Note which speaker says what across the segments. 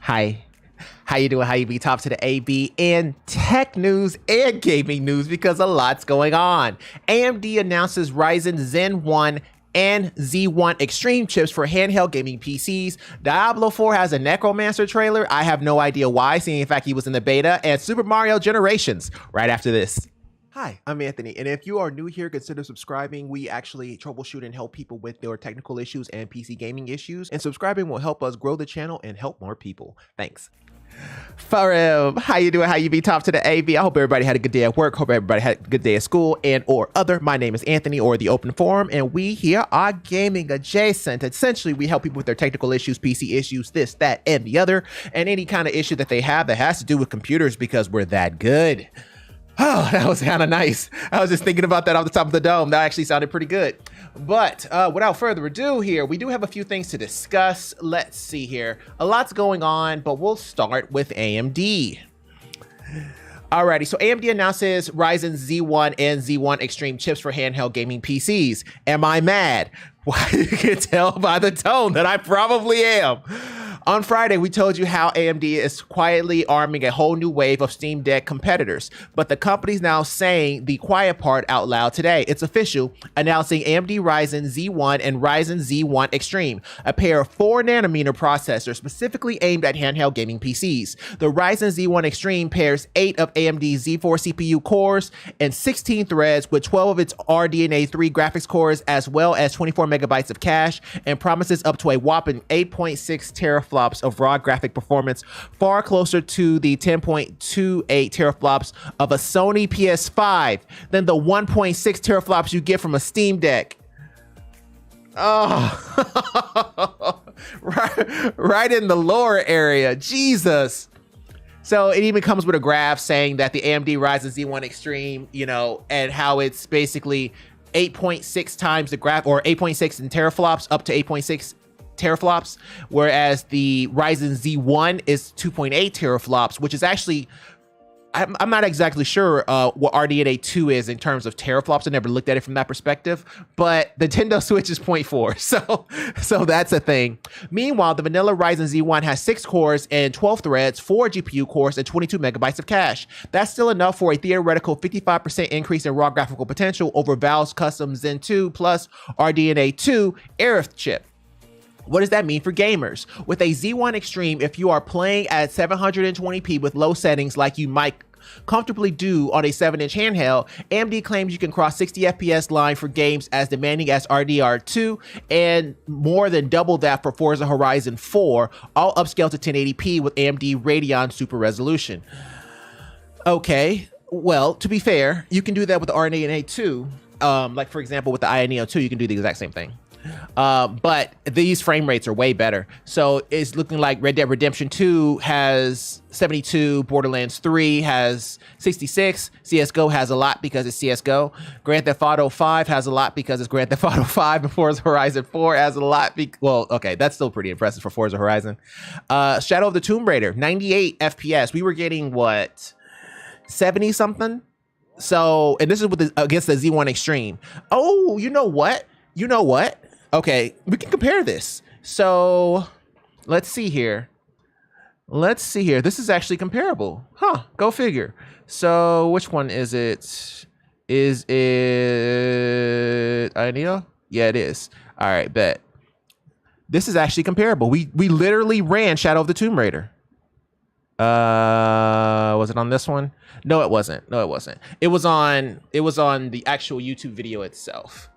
Speaker 1: Hi. How you doing? How you be? Top to the AB in tech news and gaming news because a lot's going on. AMD announces Ryzen Zen 1 and Z1 Extreme chips for handheld gaming PCs. Diablo 4 has a Necromancer trailer. I have no idea why, seeing in fact he was in the beta, and Super Mario Generations right after this. Hi, I'm Anthony, and if you are new here, consider subscribing. We actually troubleshoot and help people with their technical issues and PC gaming issues, and subscribing will help us grow the channel and help more people. Thanks. Forum, how you doing? How you be? Top to the AB. I hope everybody had a good day at work. Hope everybody had a good day at school and or other. My name is Anthony, or the Open Forum, and we here are gaming adjacent. Essentially, we help people with their technical issues, PC issues, this, that, and the other, and any kind of issue that they have that has to do with computers because we're that good. Oh, that was kind of nice. I was just thinking about that off the top of the dome. That actually sounded pretty good. But without further ado here, we do have a few things to discuss. Let's see here. A lot's going on, but we'll start with AMD. Alrighty, so AMD announces Ryzen Z1 and Z1 Extreme chips for handheld gaming PCs. Am I mad? Well, you can tell by the tone that I probably am. On Friday, we told you how AMD is quietly arming a whole new wave of Steam Deck competitors, but the company's now saying the quiet part out loud today. It's official, announcing AMD Ryzen Z1 and Ryzen Z1 Extreme, a pair of 4nm processors specifically aimed at handheld gaming PCs. The Ryzen Z1 Extreme pairs 8 of AMD's Z4 CPU cores and 16 threads with 12 of its RDNA 3 graphics cores, as well as 24 megabytes of cache, and promises up to a whopping 8.6 teraflops of raw graphic performance, far closer to the 10.28 teraflops of a Sony PS5 than the 1.6 teraflops you get from a Steam Deck. Oh, right in the lower area, Jesus. So it even comes with a graph saying that the AMD Ryzen Z1 Extreme, and how it's basically 8.6 times the graph, or 8.6 in teraflops, up to 8.6 teraflops, whereas the Ryzen Z1 is 2.8 teraflops, which is actually, I'm not exactly sure what RDNA 2 is in terms of teraflops. I never looked at it from that perspective, but the Nintendo Switch is 0.4, so that's a thing. Meanwhile, the vanilla Ryzen Z1 has 6 cores and 12 threads, 4 GPU cores, and 22 megabytes of cache. That's still enough for a theoretical 55% increase in raw graphical potential over Valve's custom Zen 2 plus RDNA 2 Aerith chip. What does that mean for gamers? With a Z1 Extreme, if you are playing at 720p with low settings like you might comfortably do on a 7-inch handheld, AMD claims you can cross 60 FPS line for games as demanding as RDR2 and more than double that for Forza Horizon 4, all upscaled to 1080p with AMD Radeon Super Resolution. Okay, well, to be fair, you can do that with the RDNA 2. Like for example, with the Neo 2, you can do the exact same thing. But these frame rates are way better. So it's looking like Red Dead Redemption 2 has 72, Borderlands 3 has 66, CSGO has a lot because it's CSGO, Grand Theft Auto 5 has a lot because it's Grand Theft Auto 5, and Forza Horizon 4 has a lot. Well, okay, that's still pretty impressive for Forza Horizon. Shadow of the Tomb Raider, 98 FPS. We were getting, what, 70 something? So, and this is with against the Z1 Extreme. Oh, you know what? Okay, we can compare this. So let's see here. This is actually comparable. Huh, go figure. So which one is it? Is it Neo? Yeah, it is. All right, bet. This is actually comparable. We literally ran Shadow of the Tomb Raider. Was it on this one? No, it wasn't. It was on the actual YouTube video itself.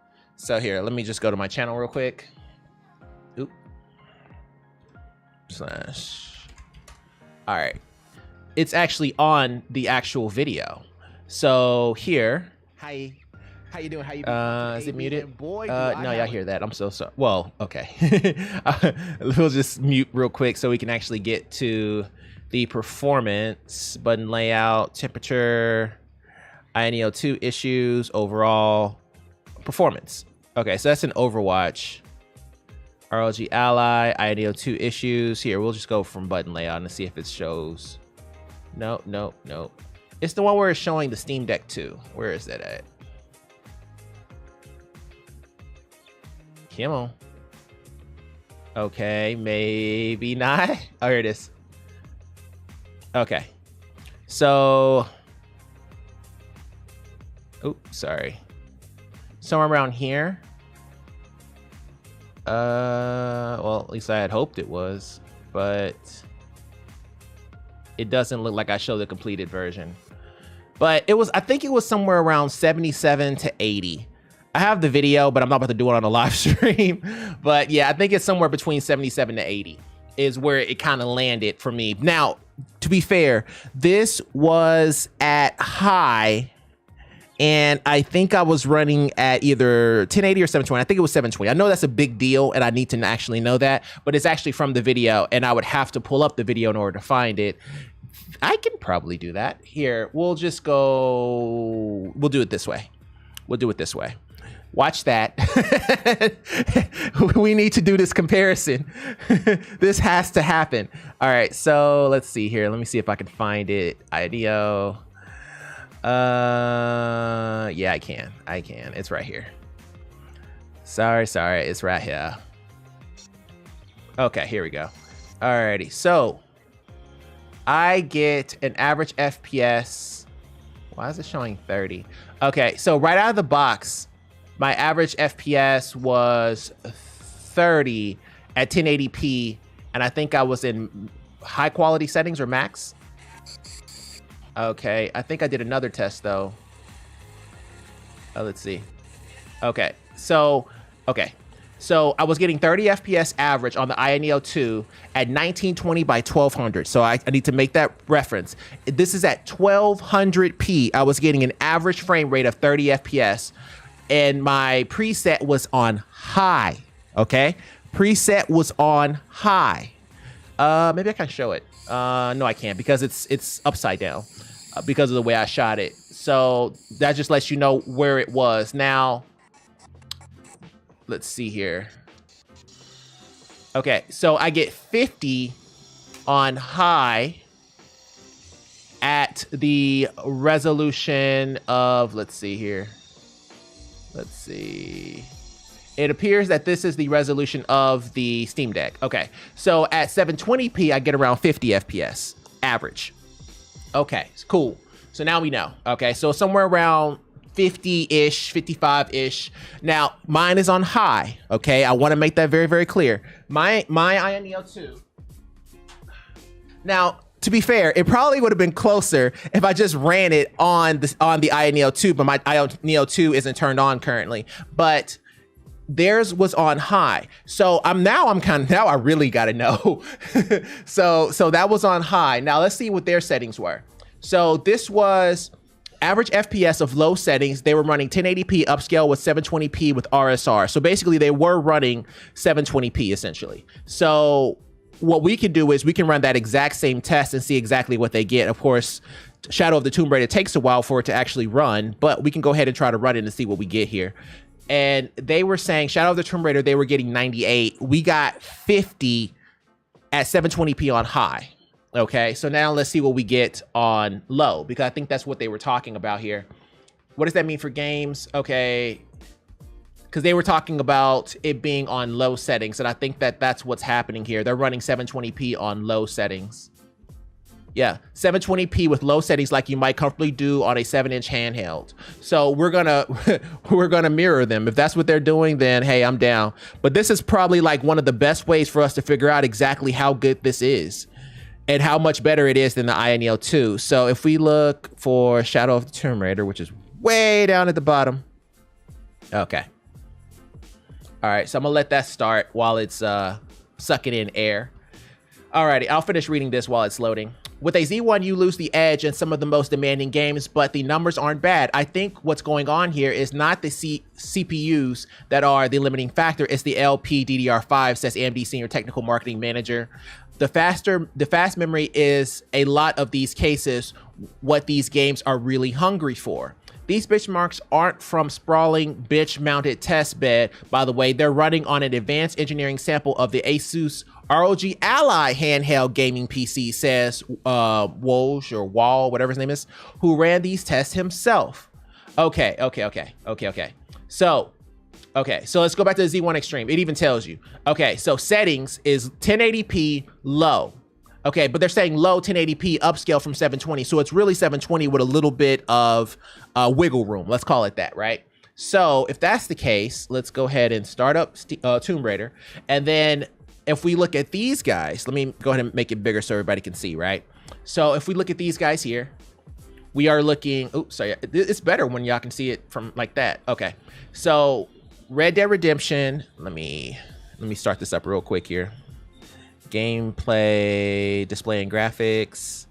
Speaker 1: So here, let me just go to my channel real quick. Oop. / All right. It's actually on the actual video. So here. Hi. How you doing? How you doing? Is it muted? Boy, no, y'all hear that. I'm so sorry. Well, okay. We'll just mute real quick so we can actually get to the performance, button layout, temperature, Neo 2 issues, overall performance. Okay, so that's an Overwatch. ROG Ally, Neo 2 issues. Here, we'll just go from button layout and see if it shows. No. It's the one where it's showing the Steam Deck 2. Where is that at? Come on. Okay, maybe not. Oh, here it is. Okay. So, oh, sorry. Somewhere around here. Well, at least I had hoped it was, but it doesn't look like I showed the completed version. But it was, I think it was somewhere around 77 to 80. I have the video, but I'm not about to do it on a live stream. But yeah, I think it's somewhere between 77 to 80 is where it kind of landed for me. Now, to be fair, this was at high, and I think I was running at either 1080 or 720. I think it was 720. I know that's a big deal, and I need to actually know that, but it's actually from the video, and I would have to pull up the video in order to find it. I can probably do that. Here, we'll just go, we'll do it this way. We'll do it this way. Watch that. We need to do this comparison. This has to happen. All right, so let's see here. Let me see if I can find it. IDEO. Yeah, I can. It's right here. Sorry, it's right here. Okay, here we go. Alrighty, so I get an average FPS. Why is it showing 30? Okay, so right out of the box, my average FPS was 30 at 1080p, and I think I was in high quality settings or max. Okay, I think I did another test though. Let's see. Okay, so I was getting 30 FPS average on the INEO 2 at 1920 by 1200. So I need to make that reference. This is at 1200p. I was getting an average frame rate of 30 FPS, and my preset was on high. Okay, preset was on high. Maybe I can show it. No, I can't, because it's upside down because of the way I shot it. So that just lets you know where it was. Now, let's see here. Okay, so I get 50 on high at the resolution of, let's see here. Let's see. It appears that this is the resolution of the Steam Deck. Okay, so at 720p, I get around 50 FPS average. Okay, cool. So now we know. Okay, so somewhere around 50-ish, 55-ish. Now, mine is on high, okay? I want to make that very, very clear. My INEO 2. Now, to be fair, it probably would have been closer if I just ran it on the INEO 2, but my INEO 2 isn't turned on currently. But theirs was on high. So now I really got to know. So that was on high. Now let's see what their settings were. So this was average FPS of low settings. They were running 1080p upscale with 720p with RSR. So basically they were running 720p essentially. So what we can do is we can run that exact same test and see exactly what they get. Of course, Shadow of the Tomb Raider takes a while for it to actually run, but we can go ahead and try to run it and see what we get here. And they were saying Shadow of the Tomb Raider, they were getting 98. We got 50 at 720p on high. Okay, so now let's see what we get on low, because I think that's what they were talking about here. What does that mean for games? Okay, because they were talking about it being on low settings, and I think that's what's happening here. They're running 720p on low settings. Yeah, 720p with low settings like you might comfortably do on a 7-inch handheld. So we're gonna mirror them. If that's what they're doing, then hey, I'm down. But this is probably like one of the best ways for us to figure out exactly how good this is and how much better it is than the INEO 2. So if we look for Shadow of the Tomb Raider, which is way down at the bottom. Okay. All right, so I'm gonna let that start while it's sucking in air. Alrighty, I'll finish reading this while it's loading. With a Z1, you lose the edge in some of the most demanding games, but the numbers aren't bad. I think what's going on here is not the CPUs that are the limiting factor. It's the LPDDR5, says AMD Senior Technical Marketing Manager. The fast memory is a lot of these cases what these games are really hungry for. These benchmarks aren't from sprawling bench-mounted test bed. By the way, they're running on an advanced engineering sample of the Asus ROG Ally handheld gaming PC, says Woj or Wall, whatever his name is, who ran these tests himself. Okay. So let's go back to the Z1 Extreme. It even tells you. Okay, so settings is 1080p low. Okay, but they're saying low 1080p upscale from 720. So it's really 720 with a little bit of wiggle room. Let's call it that, right? So if that's the case, let's go ahead and start up Tomb Raider. And then if we look at these guys, let me go ahead and make it bigger so everybody can see, right? So if we look at these guys here, we are looking, oops, sorry, it's better when y'all can see it from like that. Okay, so Red Dead Redemption, let me start this up real quick here. Gameplay, display and graphics,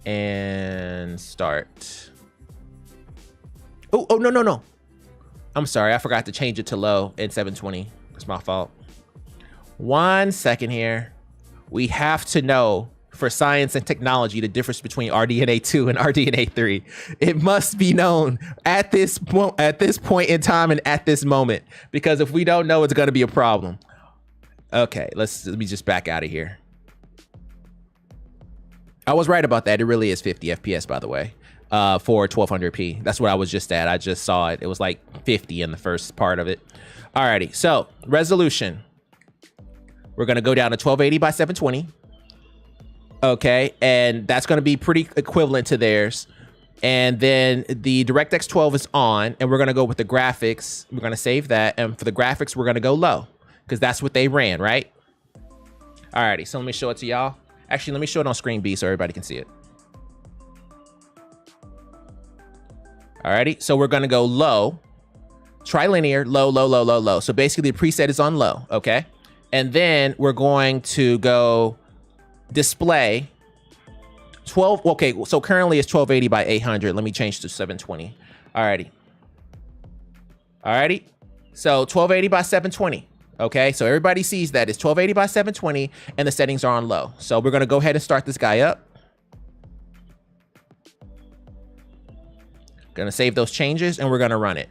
Speaker 1: and start. Oh, no. I'm sorry, I forgot to change it to low in 720. It's my fault. 1 second here. We have to know for science and technology the difference between RDNA 2 and RDNA 3. It must be known at this point in time and at this moment, because if we don't know, it's going to be a problem. Okay, let me just back out of here. I was right about that. It really is 50 FPS, by the way, for 1200p. That's what I was just at. I just saw it. It was like 50 in the first part of it. Alrighty, so resolution. We're going to go down to 1280 by 720. Okay, and that's going to be pretty equivalent to theirs. And then the DirectX 12 is on, and we're going to go with the graphics. We're going to save that. And for the graphics, we're going to go low, because that's what they ran, right? Alrighty, so let me show it to y'all. Actually, let me show it on screen B so everybody can see it. Alrighty, so we're gonna go low, trilinear, low, low, low, low, low. So basically the preset is on low, okay? And then we're going to go display 12, okay, so currently it's 1280 by 800. Let me change to 720. Alrighty. Alrighty, so 1280 by 720. Okay, so everybody sees that it's 1280 by 720 and the settings are on low. So we're gonna go ahead and start this guy up. Gonna save those changes and we're gonna run it.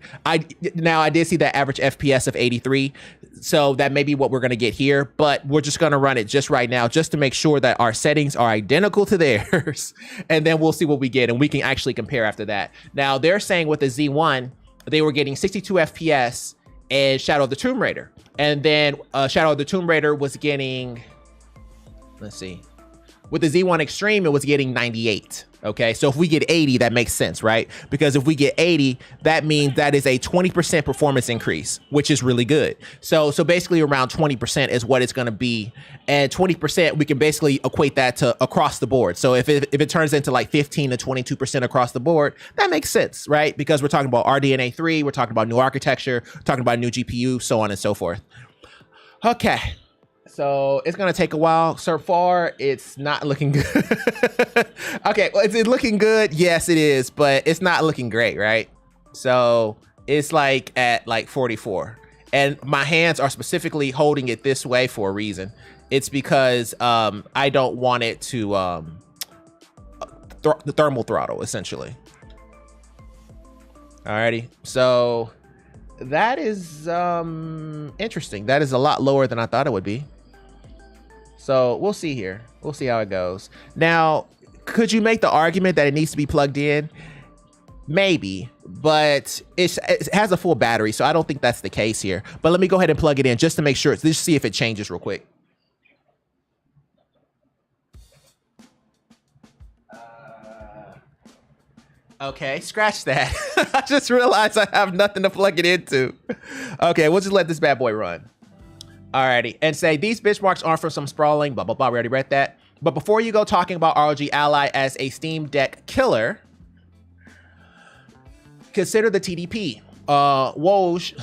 Speaker 1: Now I did see that average FPS of 83, so that may be what we're gonna get here, but we're just gonna run it just right now just to make sure that our settings are identical to theirs, and then we'll see what we get and we can actually compare after that. Now they're saying with the Z1, they were getting 62 FPS in Shadow of the Tomb Raider. And then Shadow of the Tomb Raider was getting, let's see, with the Z1 Extreme, it was getting 98. Okay, so if we get 80, that makes sense, right? Because if we get 80, that means that is a 20% performance increase, which is really good. So basically around 20% is what it's gonna be. And 20%, we can basically equate that to across the board. So if it turns into like 15 to 22% across the board, that makes sense, right? Because we're talking about RDNA 3, we're talking about new architecture, we're talking about new GPU, so on and so forth. Okay. So it's gonna take a while. So far, it's not looking good. Okay, well, is it looking good? Yes, it is, but it's not looking great, right? So it's like at like 44. And my hands are specifically holding it this way for a reason. It's because I don't want it to the thermal throttle, essentially. Alrighty, so that is interesting. That is a lot lower than I thought it would be. So we'll see here. We'll see how it goes. Now, could you make the argument that it needs to be plugged in? Maybe, but it has a full battery, so I don't think that's the case here. But let me go ahead and plug it in just to make sure. Let's see if it changes real quick. Okay, scratch that. I just realized I have nothing to plug it into. Okay, we'll just let this bad boy run. Alrighty, and say these benchmarks aren't for some sprawling, blah, blah, blah. We already read that. But before you go talking about ROG Ally as a Steam Deck killer, consider the TDP. Woj,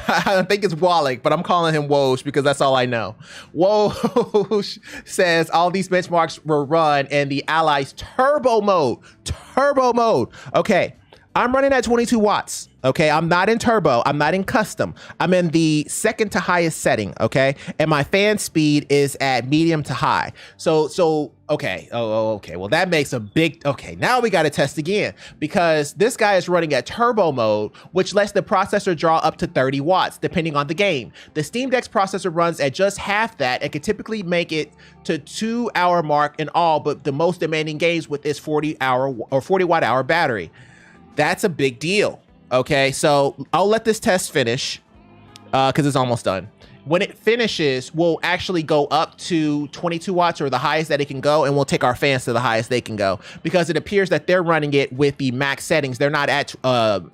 Speaker 1: I think it's Wallach, but I'm calling him Woj because that's all I know. Woj says all these benchmarks were run in the Ally's turbo mode. Turbo mode. Okay, I'm running at 22 watts. Okay, I'm not in turbo, I'm not in custom. I'm in the second to highest setting, okay? And my fan speed is at medium to high. So okay, okay, well that makes a big, okay, now we gotta test again because this guy is running at turbo mode, which lets the processor draw up to 30 watts, depending on the game. The Steam Deck's processor runs at just half that and can typically make it to 2-hour mark in all, but the most demanding games with this 40 watt hour battery. That's a big deal. Okay, so I'll let this test finish because it's almost done. When it finishes, we'll actually go up to 22 watts or the highest that it can go, and we'll take our fans to the highest they can go, because it appears that they're running it with the max settings. They're not at,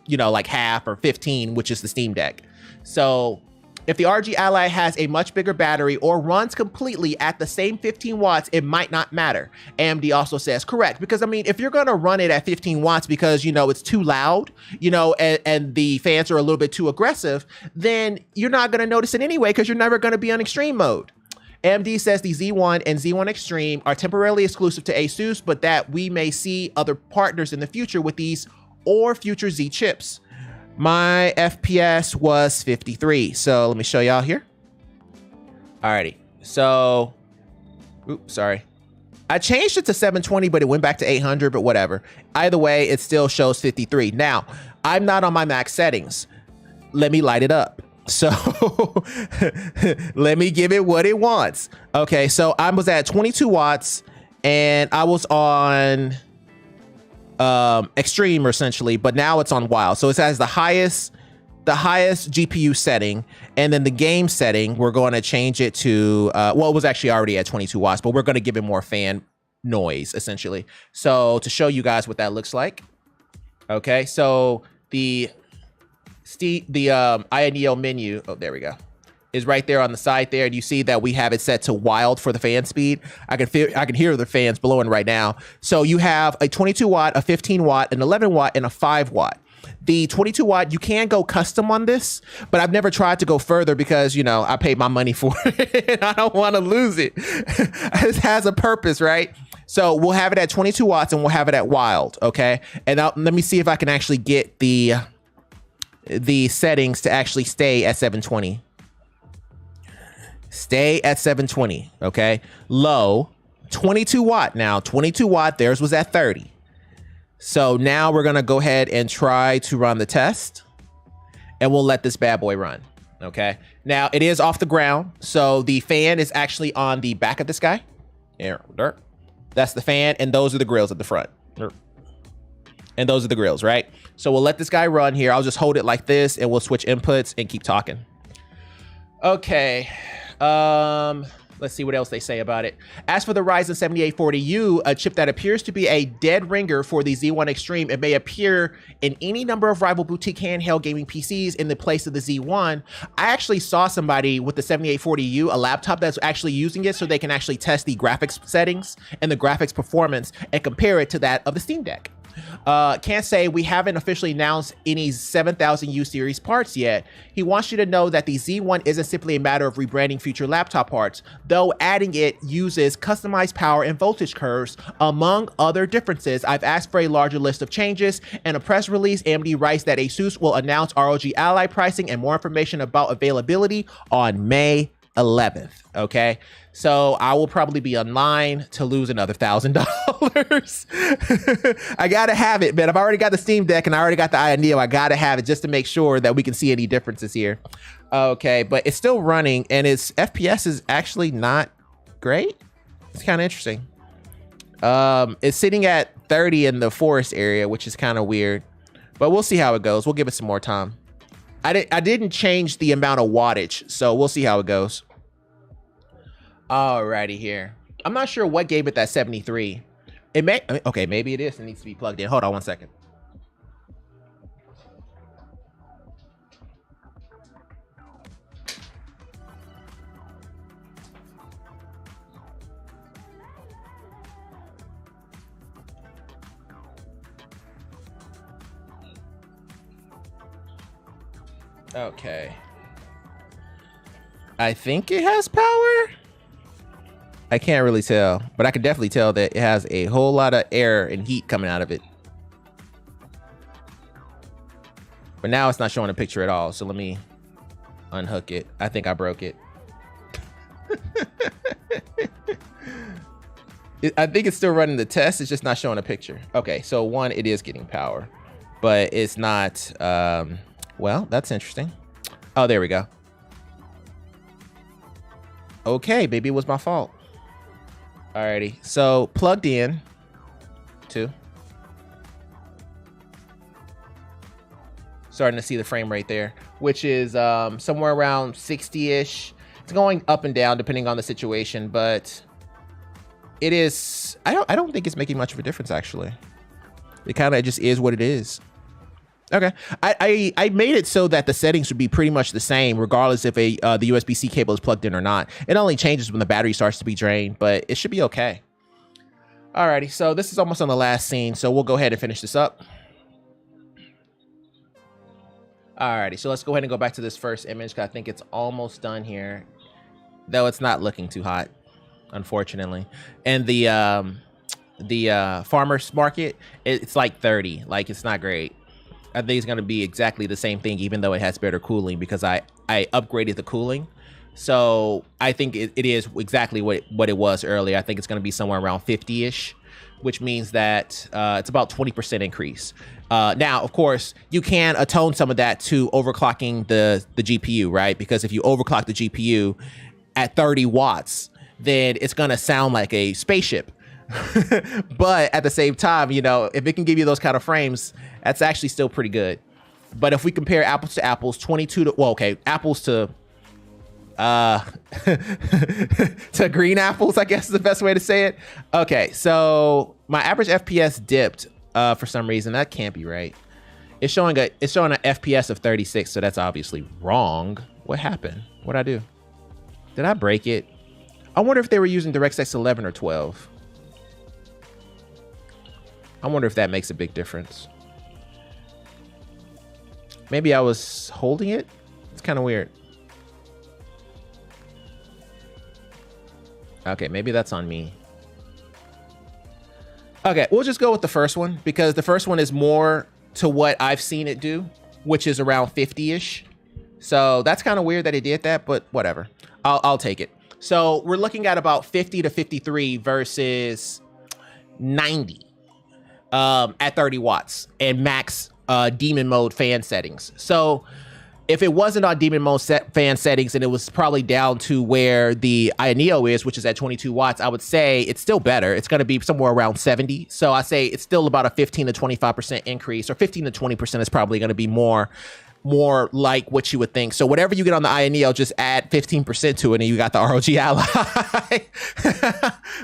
Speaker 1: you know, like half or 15, which is the Steam Deck. So if the RG Ally has a much bigger battery or runs completely at the same 15 watts, it might not matter. AMD also says correct, because I mean, if you're going to run it at 15 watts because, you know, it's too loud, you know, and the fans are a little bit too aggressive, then you're not going to notice it anyway, because you're never going to be on extreme mode. AMD says the Z1 and Z1 Extreme are temporarily exclusive to ASUS, but that we may see other partners in the future with these or future Z chips. My FPS was 53. So let me show y'all here. Alrighty. So, oops, sorry. I changed it to 720, but it went back to 800, but whatever. Either way, it still shows 53. Now, I'm not on my max settings. Let me light it up. So let me give it what it wants. Okay, so I was at 22 watts and I was on extreme essentially, but now it's on wild. So it has the highest GPU setting, and then the game setting, we're going to change it to well, it was actually already at 22 watts, but we're going to give it more fan noise essentially. So to show you guys what that looks like. Okay, so the INEO menu, oh, there we go, is right there on the side there, and you see that we have it set to wild for the fan speed. I can hear the fans blowing right now. So you have a 22 watt, a 15 watt, an 11 watt, and a 5 watt. The 22 watt, you can go custom on this, but I've never tried to go further because, you know, I paid my money for it and I don't want to lose it. It has a purpose, right? So we'll have it at 22 watts and we'll have it at wild, okay? And let me see if I can actually get the settings to actually stay at 720. Stay at 720, okay? Low, 22 watt. Now, 22 watt, theirs was at 30. So now we're gonna go ahead and try to run the test, and we'll let this bad boy run, okay? Now, it is off the ground, so the fan is actually on the back of this guy. Here, that's the fan, and those are the grills at the front. And those are the grills, right? So we'll let this guy run here. I'll just hold it like this, and we'll switch inputs and keep talking. Okay. Let's see what else they say about it. As for the Ryzen 7840U, a chip that appears to be a dead ringer for the Z1 Extreme, it may appear in any number of rival boutique handheld gaming PCs in the place of the Z1. I actually saw somebody with the 7840U, a laptop that's actually using it so they can actually test the graphics settings and the graphics performance and compare it to that of the Steam Deck. Can't say we haven't officially announced any 7000U series parts yet. He wants you to know that the Z1 isn't simply a matter of rebranding future laptop parts, though adding it uses customized power and voltage curves, among other differences. I've asked for a larger list of changes. In a press release, AMD writes that ASUS will announce ROG Ally pricing and more information about availability on May 11th. Okay, so I will probably be online to lose another $1,000. I gotta have it, man. I've already got the Steam Deck and I already got the INEO. I gotta have it just to make sure that we can see any differences here. Okay, but it's still running and its FPS is actually not great. It's kind of interesting. It's sitting at 30 in the forest area, which is kind of weird, but we'll see how it goes. We'll give it some more time. I didn't change the amount of wattage, so we'll see how it goes. Alrighty here. I'm not sure what gave it that 73. It may, okay, maybe it is. It needs to be plugged in. Hold on one second. Okay. I think it has power. I can't really tell, but I can definitely tell that it has a whole lot of air and heat coming out of it. But now it's not showing a picture at all. So let me unhook it. I think I broke it. I think it's still running the test. It's just not showing a picture. Okay, so one, it is getting power, but it's not, well, that's interesting. Oh, there we go. Okay, maybe it was my fault. Alrighty, so plugged in to. Starting to see the frame rate there, which is somewhere around 60-ish. It's going up and down depending on the situation, but it is, I don't think it's making much of a difference actually. It kind of just is what it is. Okay, I made it so that the settings would be pretty much the same regardless if the USB-C cable is plugged in or not. It only changes when the battery starts to be drained, but it should be okay. Alrighty, so this is almost on the last scene, so we'll go ahead and finish this up. Alrighty, so let's go ahead and go back to this first image because I think it's almost done here, though it's not looking too hot, unfortunately. And the farmer's market, it's like 30, like it's not great. I think it's going to be exactly the same thing, even though it has better cooling because I upgraded the cooling. So I think it is exactly what it was earlier. I think it's going to be somewhere around 50-ish, which means that it's about 20% increase. Now, of course, you can atone some of that to overclocking the GPU, right? Because if you overclock the GPU at 30 watts, then it's going to sound like a spaceship. But at the same time, you know, if it can give you those kind of frames, that's actually still pretty good. But if we compare apples to apples, 22 to, well, okay, apples to to green apples, I guess is the best way to say it. Okay, so my average FPS dipped for some reason. That can't be right. It's showing an FPS of 36, so that's obviously wrong. What happened? What'd I do? Did I break it? I wonder if they were using DirectX 11 or 12. I wonder if that makes a big difference. Maybe I was holding it. It's kind of weird. Okay, maybe that's on me. Okay, we'll just go with the first one because the first one is more to what I've seen it do, which is around 50-ish. So that's kind of weird that it did that, but whatever. I'll take it. So we're looking at about 50 to 53 versus 90 at 30 watts and max demon mode fan settings. So if it wasn't on demon mode fan settings and it was probably down to where the Neo is, which is at 22 watts, I would say it's still better. It's going to be somewhere around 70. So I say it's still about a 15 to 25% increase, or 15 to 20% is probably going to be more like what you would think. So whatever you get on the Neo, just add 15% to it and you got the ROG Ally,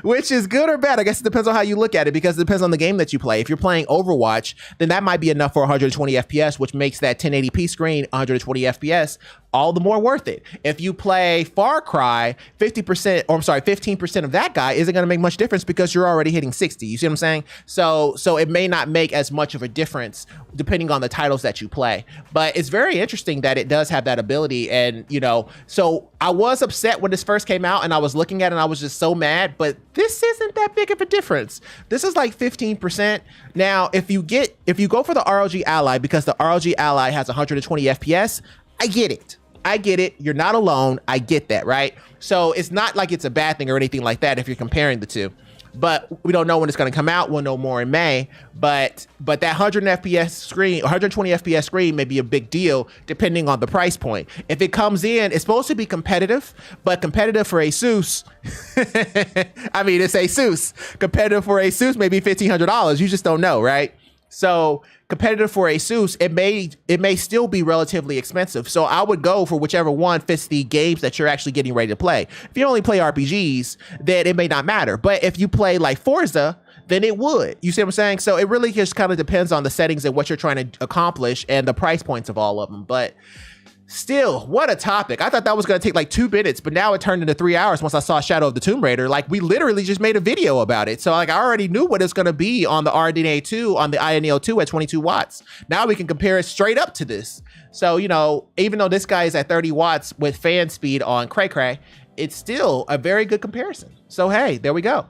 Speaker 1: which is good or bad. I guess it depends on how you look at it because it depends on the game that you play. If you're playing Overwatch, then that might be enough for 120 FPS, which makes that 1080p screen 120 FPS all the more worth it. If you play Far Cry, 15% of that guy isn't going to make much difference because you're already hitting 60. You see what I'm saying? So it may not make as much of a difference depending on the titles that you play. But it's very interesting that it does have that ability. And, you know, so I was upset when this first came out and I was looking at it and I was just so mad, but this isn't that big of a difference. This is like 15%. Now, if you go for the ROG Ally, because the ROG Ally has 120 FPS, I get it. You're not alone. I get that, right? So it's not like it's a bad thing or anything like that if you're comparing the two. But we don't know when it's going to come out. We'll know more in May. But that 120 FPS screen may be a big deal depending on the price point. If it comes in, it's supposed to be competitive, but competitive for Asus. I mean, it's Asus. Competitive for Asus may be $1,500. You just don't know, right? So competitive for Asus, it may still be relatively expensive. So I would go for whichever one fits the games that you're actually getting ready to play. If you only play RPGs, then it may not matter. But if you play like Forza, then it would. You see what I'm saying? So it really just kind of depends on the settings and what you're trying to accomplish and the price points of all of them. But still, what a topic. I thought that was going to take like 2 minutes, but now it turned into 3 hours once I saw Shadow of the Tomb Raider. Like, we literally just made a video about it. So like, I already knew what it's going to be on the RDNA 2, on the Neo 2 at 22 watts. Now we can compare it straight up to this. So, you know, even though this guy is at 30 watts with fan speed on Cray Cray, it's still a very good comparison. So hey, there we go.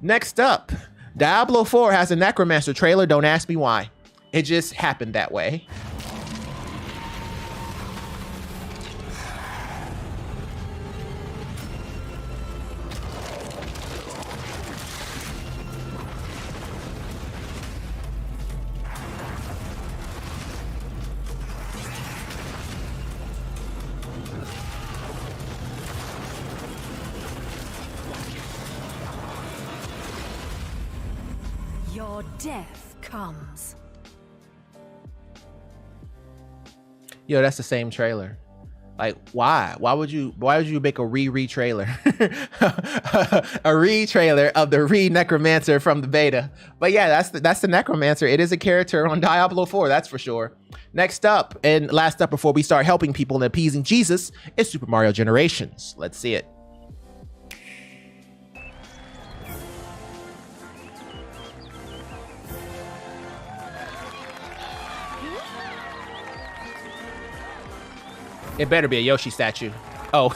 Speaker 1: Next up, Diablo 4 has a Necromancer trailer. Don't ask me why. It just happened that way.
Speaker 2: Your death comes.
Speaker 1: Yo, that's the same trailer. Like, why? Why would you make a trailer? A trailer of the necromancer from the beta. But yeah, that's the necromancer. It is a character on Diablo 4, that's for sure. Next up, and last up before we start helping people and appeasing Jesus, is Super Mario Generations. Let's see it. It better be a Yoshi statue. Oh.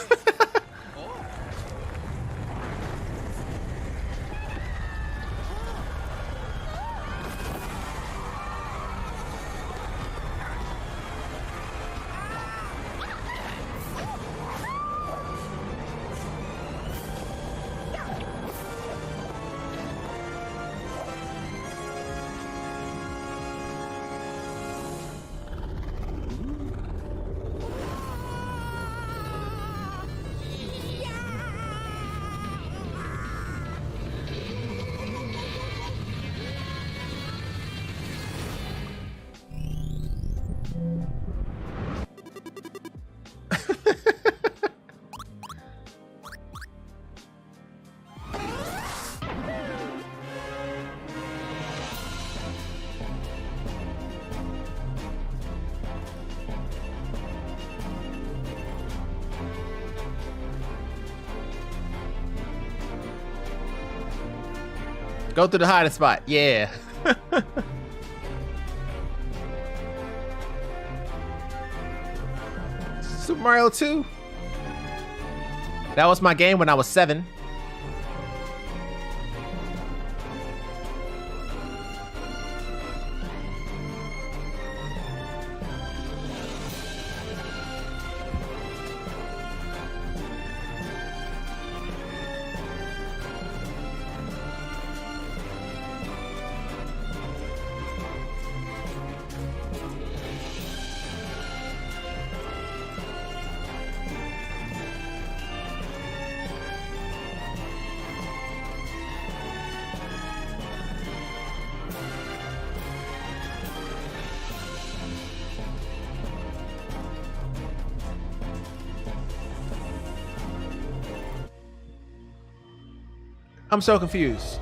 Speaker 1: Go through the hiding spot. Yeah. Super Mario 2. That was my game when I was 7. I'm so confused.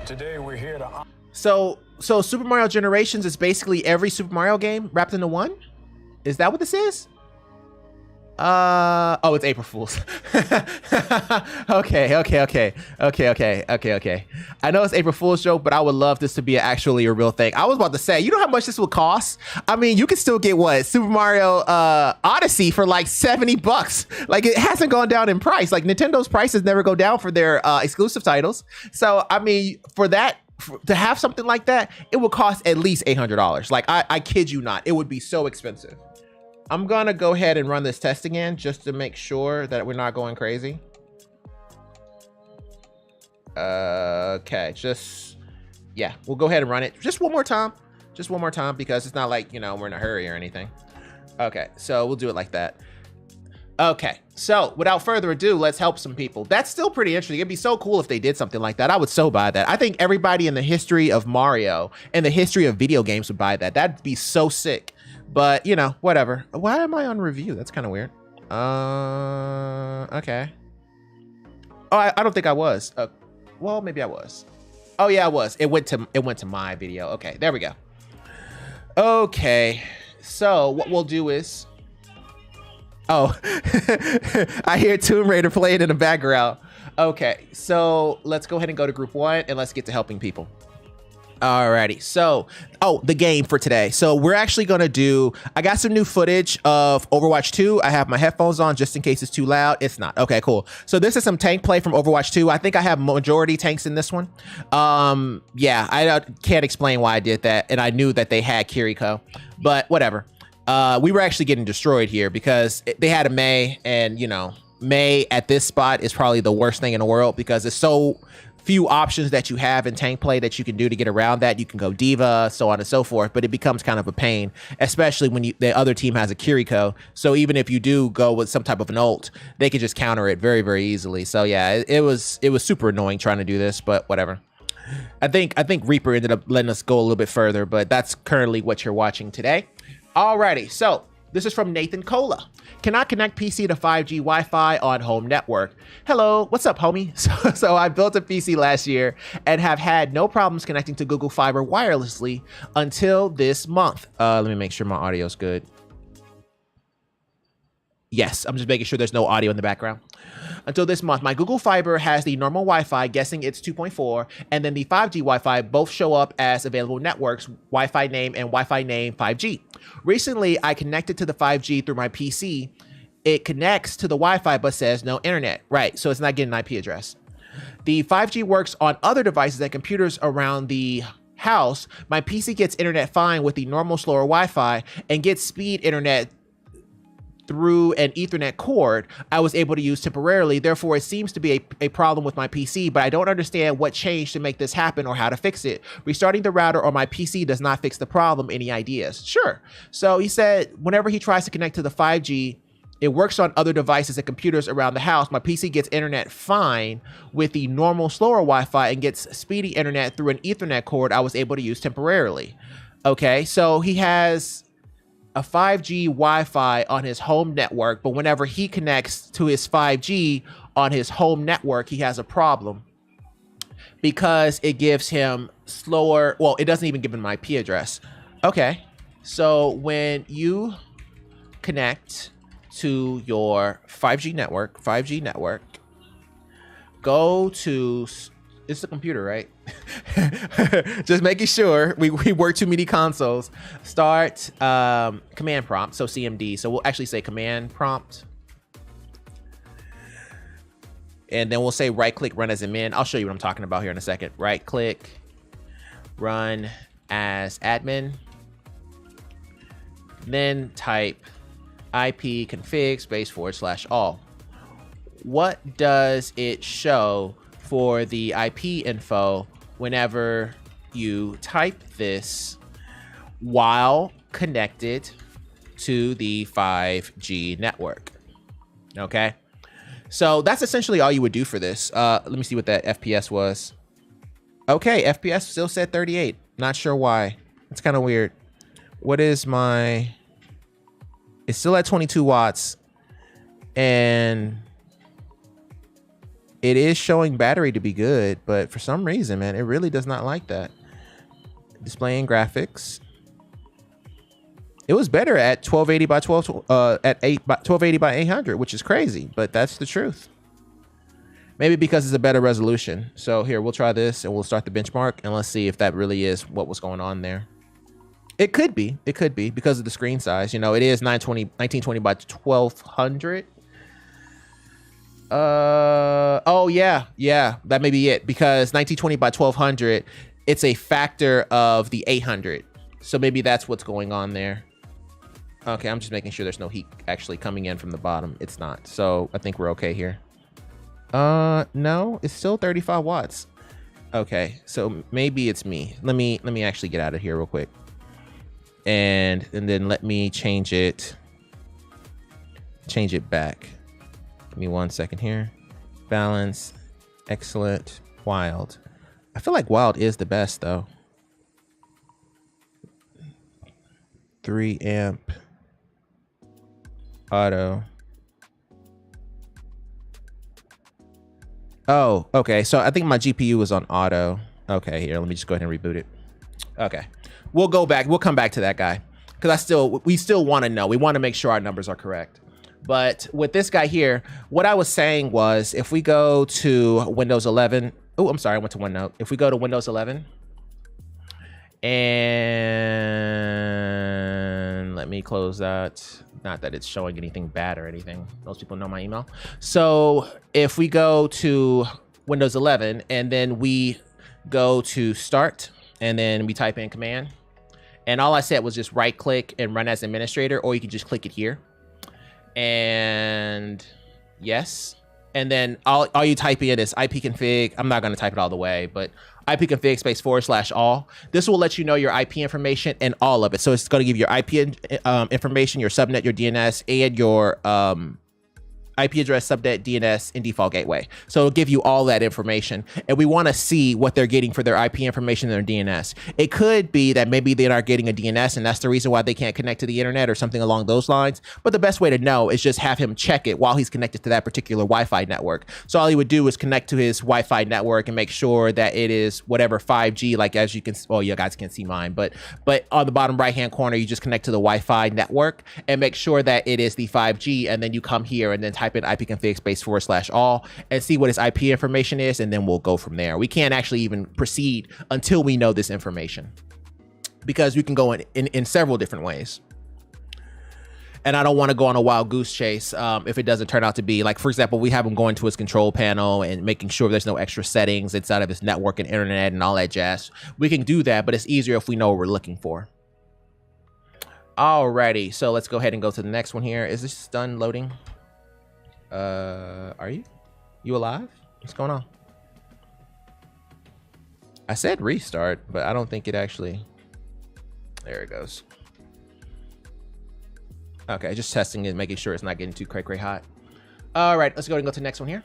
Speaker 3: Today we're here to...
Speaker 1: So Super Mario Generations is basically every Super Mario game wrapped into one? Is that what this is? Oh, it's April Fool's. Okay. I know it's April Fool's joke, but I would love this to be actually a real thing. I was about to say, you know how much this would cost? I mean, you could still get what? Super Mario Odyssey for like $70. Like, it hasn't gone down in price. Like, Nintendo's prices never go down for their exclusive titles. So, I mean, for that, to have something like that, it would cost at least $800. Like, I kid you not, it would be so expensive. I'm gonna go ahead and run this test again just to make sure that we're not going crazy. Okay, yeah, we'll go ahead and run it just one more time. Just one more time, because it's not like, you know, we're in a hurry or anything. Okay, so we'll do it like that. Okay, so without further ado, let's help some people. That's still pretty interesting. It'd be so cool if they did something like that. I would so buy that. I think everybody in the history of Mario and the history of video games would buy that. That'd be so sick. But, you know, whatever. Why am I on review? That's kind of weird. Okay. Oh, I don't think I was. Well, maybe I was. Oh, yeah, I was. It went to my video. Okay, there we go. Okay. So what we'll do is... Oh, I hear Tomb Raider playing in the background. Okay, so let's go ahead and go to group 1 and let's get to helping people. Alrighty, so, the game for today. So we're actually gonna do, I got some new footage of Overwatch 2. I have my headphones on just in case it's too loud. It's not. Okay, cool. So this is some tank play from Overwatch 2. I think I have majority tanks in this one. Yeah, I can't explain why I did that, and I knew that they had Kiriko, but whatever. We were actually getting destroyed here because they had a Mei, and, you know, Mei at this spot is probably the worst thing in the world because it's so few options that you have in tank play that you can do to get around that. You can go Diva, so on and so forth, but it becomes kind of a pain, especially when the other team has a Kiriko. So even if you do go with some type of an ult, they can just counter it very, very easily. So yeah, it was super annoying trying to do this, but whatever. I think Reaper ended up letting us go a little bit further, but that's currently what you're watching today. Alrighty, so This is from Nathan Cola. Cannot connect PC to 5G Wi-Fi on home network. Hello, what's up, homie? So I built a PC last year and have had no problems connecting to Google Fiber wirelessly until this month. Let me make sure my audio's good. Yes, I'm just making sure there's no audio in the background. Until this month, my Google Fiber has the normal Wi-Fi, guessing it's 2.4, and then the 5G Wi-Fi both show up as available networks, Wi-Fi name and Wi-Fi name 5G. Recently, I connected to the 5G through my PC. It connects to the Wi-Fi but says no internet. Right, so it's not getting an IP address. The 5G works on other devices and computers around the house. My PC gets internet fine with the normal slower Wi-Fi and gets speed internet through an Ethernet cord I was able to use temporarily. Therefore, it seems to be a problem with my PC, but I don't understand what changed to make this happen or how to fix it. Restarting the router or my PC does not fix the problem. Any ideas? Sure. So he said whenever he tries to connect to the 5G, it works on other devices and computers around the house. My PC gets internet fine with the normal slower Wi-Fi and gets speedy internet through an Ethernet cord I was able to use temporarily. Okay, so he has a 5G Wi-Fi on his home network, but whenever he connects to his 5G on his home network, he has a problem because it gives him slower, well, it doesn't even give him an IP address. Okay, so when you connect to your 5G network, go to, it's the computer, right? Just making sure we work too many consoles. Start command prompt, so CMD. So we'll actually say command prompt. And then we'll say right click, run as admin. I'll show you what I'm talking about here in a second. Right click, run as admin. Then type IP config /all. What does it show for the IP info whenever you type this while connected to the 5G network? Okay, so that's essentially all you would do for this. Let me see what that FPS was. Okay, FPS still said 38. Not sure why. It's kind of weird. What is my... It's still at 22 watts. And it is showing battery to be good, but for some reason, man, it really does not like that. Displaying graphics. It was better at 1280 by 1280 by 800, which is crazy, but that's the truth. Maybe because it's a better resolution. So here, we'll try this and we'll start the benchmark and let's see if that really is what was going on there. It could be because of the screen size. You know, it is 1920 by 1200. Oh yeah, that may be it, because 1920 by 1200, it's a factor of the 800. So maybe that's what's going on there. Okay, I'm just making sure there's no heat actually coming in from the bottom. It's not. So I think we're okay here. No, it's still 35 watts. Okay, so maybe it's me. Let me actually get out of here real quick. And then let me change it back. Give me 1 second here. Balance, excellent, wild. I feel like wild is the best though. 3 amp, auto. Oh, okay. So I think my GPU was on auto. Okay, here, let me just go ahead and reboot it. Okay, we'll go back. We'll come back to that guy because we still want to know. We want to make sure our numbers are correct. But with this guy here, what I was saying was if we go to Windows 11, oh, I'm sorry, I went to OneNote. If we go to Windows 11 and let me close that. Not that it's showing anything bad or anything. Most people know my email. So if we go to Windows 11 and then we go to start and then we type in command, and all I said was just right click and run as administrator, or you can just click it here. And yes, and then all you type in is ipconfig. I'm not going to type it all the way, but ipconfig /all. This will let you know your IP information and all of it. So it's going to give your IP information, your subnet, your DNS, and your IP address, subnet, DNS, and default gateway. So it'll give you all that information. And we want to see what they're getting for their IP information and their DNS. It could be that maybe they're not getting a DNS and that's the reason why they can't connect to the internet or something along those lines. But the best way to know is just have him check it while he's connected to that particular Wi-Fi network. So all he would do is connect to his Wi-Fi network and make sure that it is whatever 5G, like as you can, well, you guys can't see mine, but on the bottom right-hand corner, you just connect to the Wi-Fi network and make sure that it is the 5G. And then you come here and then type in ipconfig /all and see what his IP information is. And then we'll go from there. We can't actually even proceed until we know this information, because we can go in several different ways. And I don't want to go on a wild goose chase if it doesn't turn out to be, like, for example, we have him going to his control panel and making sure there's no extra settings inside of his network and internet and all that jazz. We can do that, but it's easier if we know what we're looking for. Alrighty, so let's go ahead and go to the next one here. Is this done loading? Are you alive? What's going on? I said restart, but I don't think it actually, there it goes. Okay, just testing it, making sure it's not getting too cray hot. All right, let's go ahead and go to the next one here.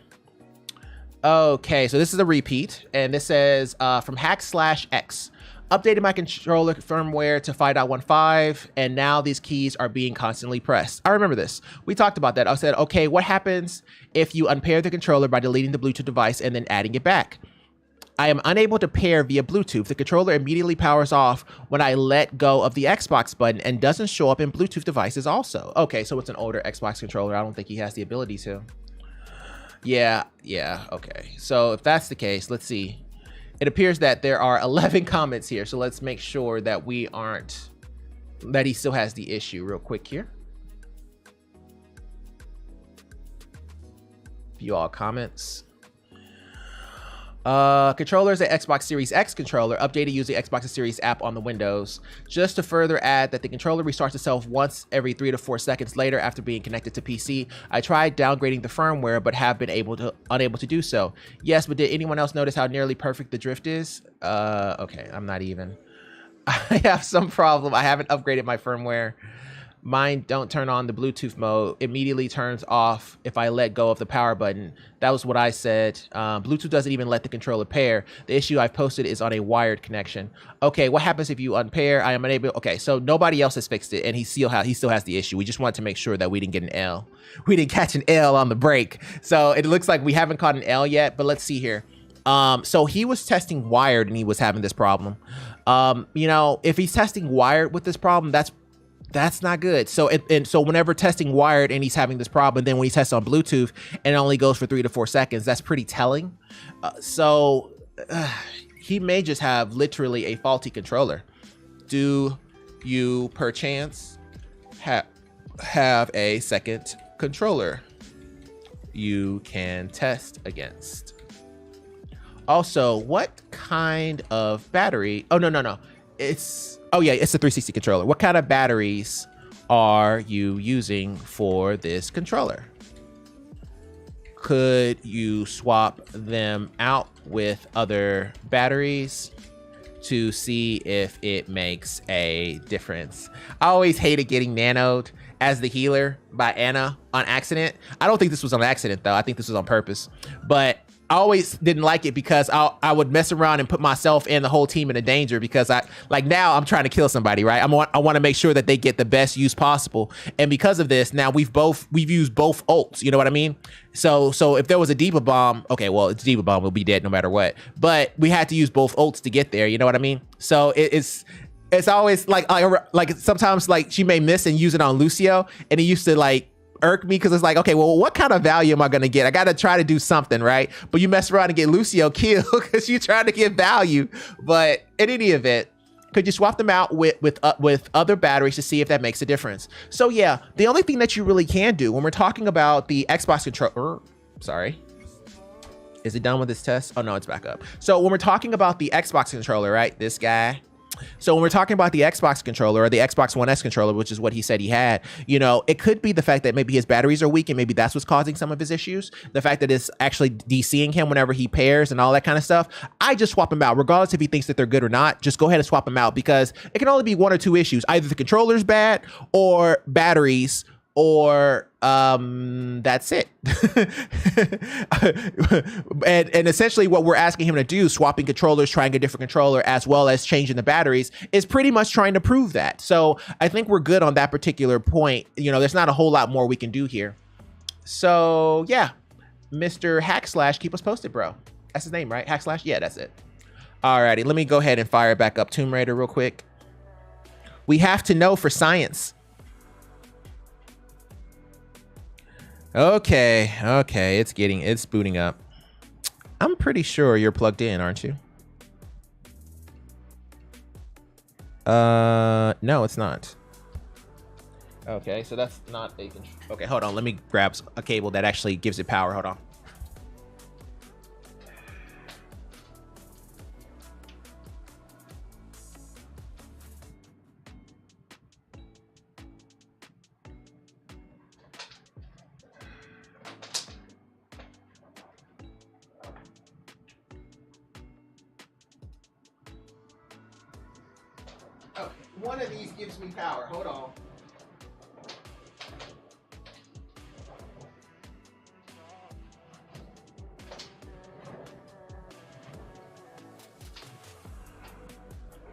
Speaker 1: Okay, so this is a repeat, and this says from hack/x. Updated my controller firmware to 5.15, and now these keys are being constantly pressed. I remember this. We talked about that. I said, okay, what happens if you unpair the controller by deleting the Bluetooth device and then adding it back? I am unable to pair via Bluetooth. The controller immediately powers off when I let go of the Xbox button and doesn't show up in Bluetooth devices also. Okay, so it's an older Xbox controller. I don't think he has the ability to. Yeah, okay. So if that's the case, let's see. It appears that there are 11 comments here, so let's make sure that that he still has the issue real quick here. View all comments. Controllers at Xbox Series X controller updated using Xbox Series app on the Windows. Just to further add that the controller restarts itself once every 3 to 4 seconds later after being connected to PC. I tried downgrading the firmware, but have been unable to do so. Yes, but did anyone else notice how nearly perfect the drift is? Okay, I'm not even. I have some problem. I haven't upgraded my firmware. Mine don't turn on the Bluetooth mode. Immediately turns off if I let go of the power button. That was what I said. Bluetooth doesn't even let the controller pair. The issue I've posted is on a wired connection. Okay, what happens if you unpair? I am unable. Okay, so nobody else has fixed it, and he still has the issue. We just wanted to make sure that we didn't get an L. We didn't catch an L on the break. So it looks like we haven't caught an L yet, but let's see here. So he was testing wired and he was having this problem. You know, if he's testing wired with this problem, that's not good. So so whenever testing wired and he's having this problem, then when he tests on Bluetooth and it only goes for 3 to 4 seconds, that's pretty telling. So he may just have literally a faulty controller. Do you perchance have a second controller you can test against? Also, what kind of battery? Oh, no. Oh yeah, it's a 360 controller. What kind of batteries are you using for this controller? Could you swap them out with other batteries to see if it makes a difference? I always hated getting nanoed as the healer by Anna on accident. I don't think this was on accident though. I think this was on purpose, but I always didn't like it because I would mess around and put myself and the whole team in a danger because now I'm trying to kill somebody, right? I want to make sure that they get the best use possible. And because of this, now we've used both ults, you know what I mean? So if there was a Diva Bomb, okay, well, it's Diva Bomb will be dead no matter what. But we had to use both ults to get there, you know what I mean? So it's always like sometimes like she may miss and use it on Lucio, and it used to like irk me because it's like, okay, well, what kind of value am I going to get? I got to try to do something, right? But you mess around and get Lucio killed because you're trying to get value. But in any event, could you swap them out with other batteries to see if that makes a difference? So yeah, the only thing that you really can do when we're talking about the Xbox controller, sorry, is it done with this test? Oh no, it's back up. So when we're talking about the Xbox controller, right, this guy. So when we're talking about the Xbox controller or the Xbox One S controller, which is what he said he had, you know, it could be the fact that maybe his batteries are weak and maybe that's what's causing some of his issues. The fact that it's actually DCing him whenever he pairs and all that kind of stuff. I just swap him out, regardless if he thinks that they're good or not. Just go ahead and swap him out because it can only be one or two issues. Either the controller's bad or batteries or that's it. and essentially what we're asking him to do, swapping controllers, trying a different controller, as well as changing the batteries, is pretty much trying to prove that. So I think we're good on that particular point. You know, there's not a whole lot more we can do here. So yeah, Mr. Hackslash, keep us posted, bro. That's his name, right? Hackslash? Yeah, that's it. Alrighty, let me go ahead and fire back up Tomb Raider real quick. We have to know for science. Okay, it's booting up. I'm pretty sure you're plugged in, aren't you? No, it's not. Okay, so that's not a control. Okay, hold on. Let me grab a cable that actually gives it power. Hold on. Oh, one of these gives me power. Hold on.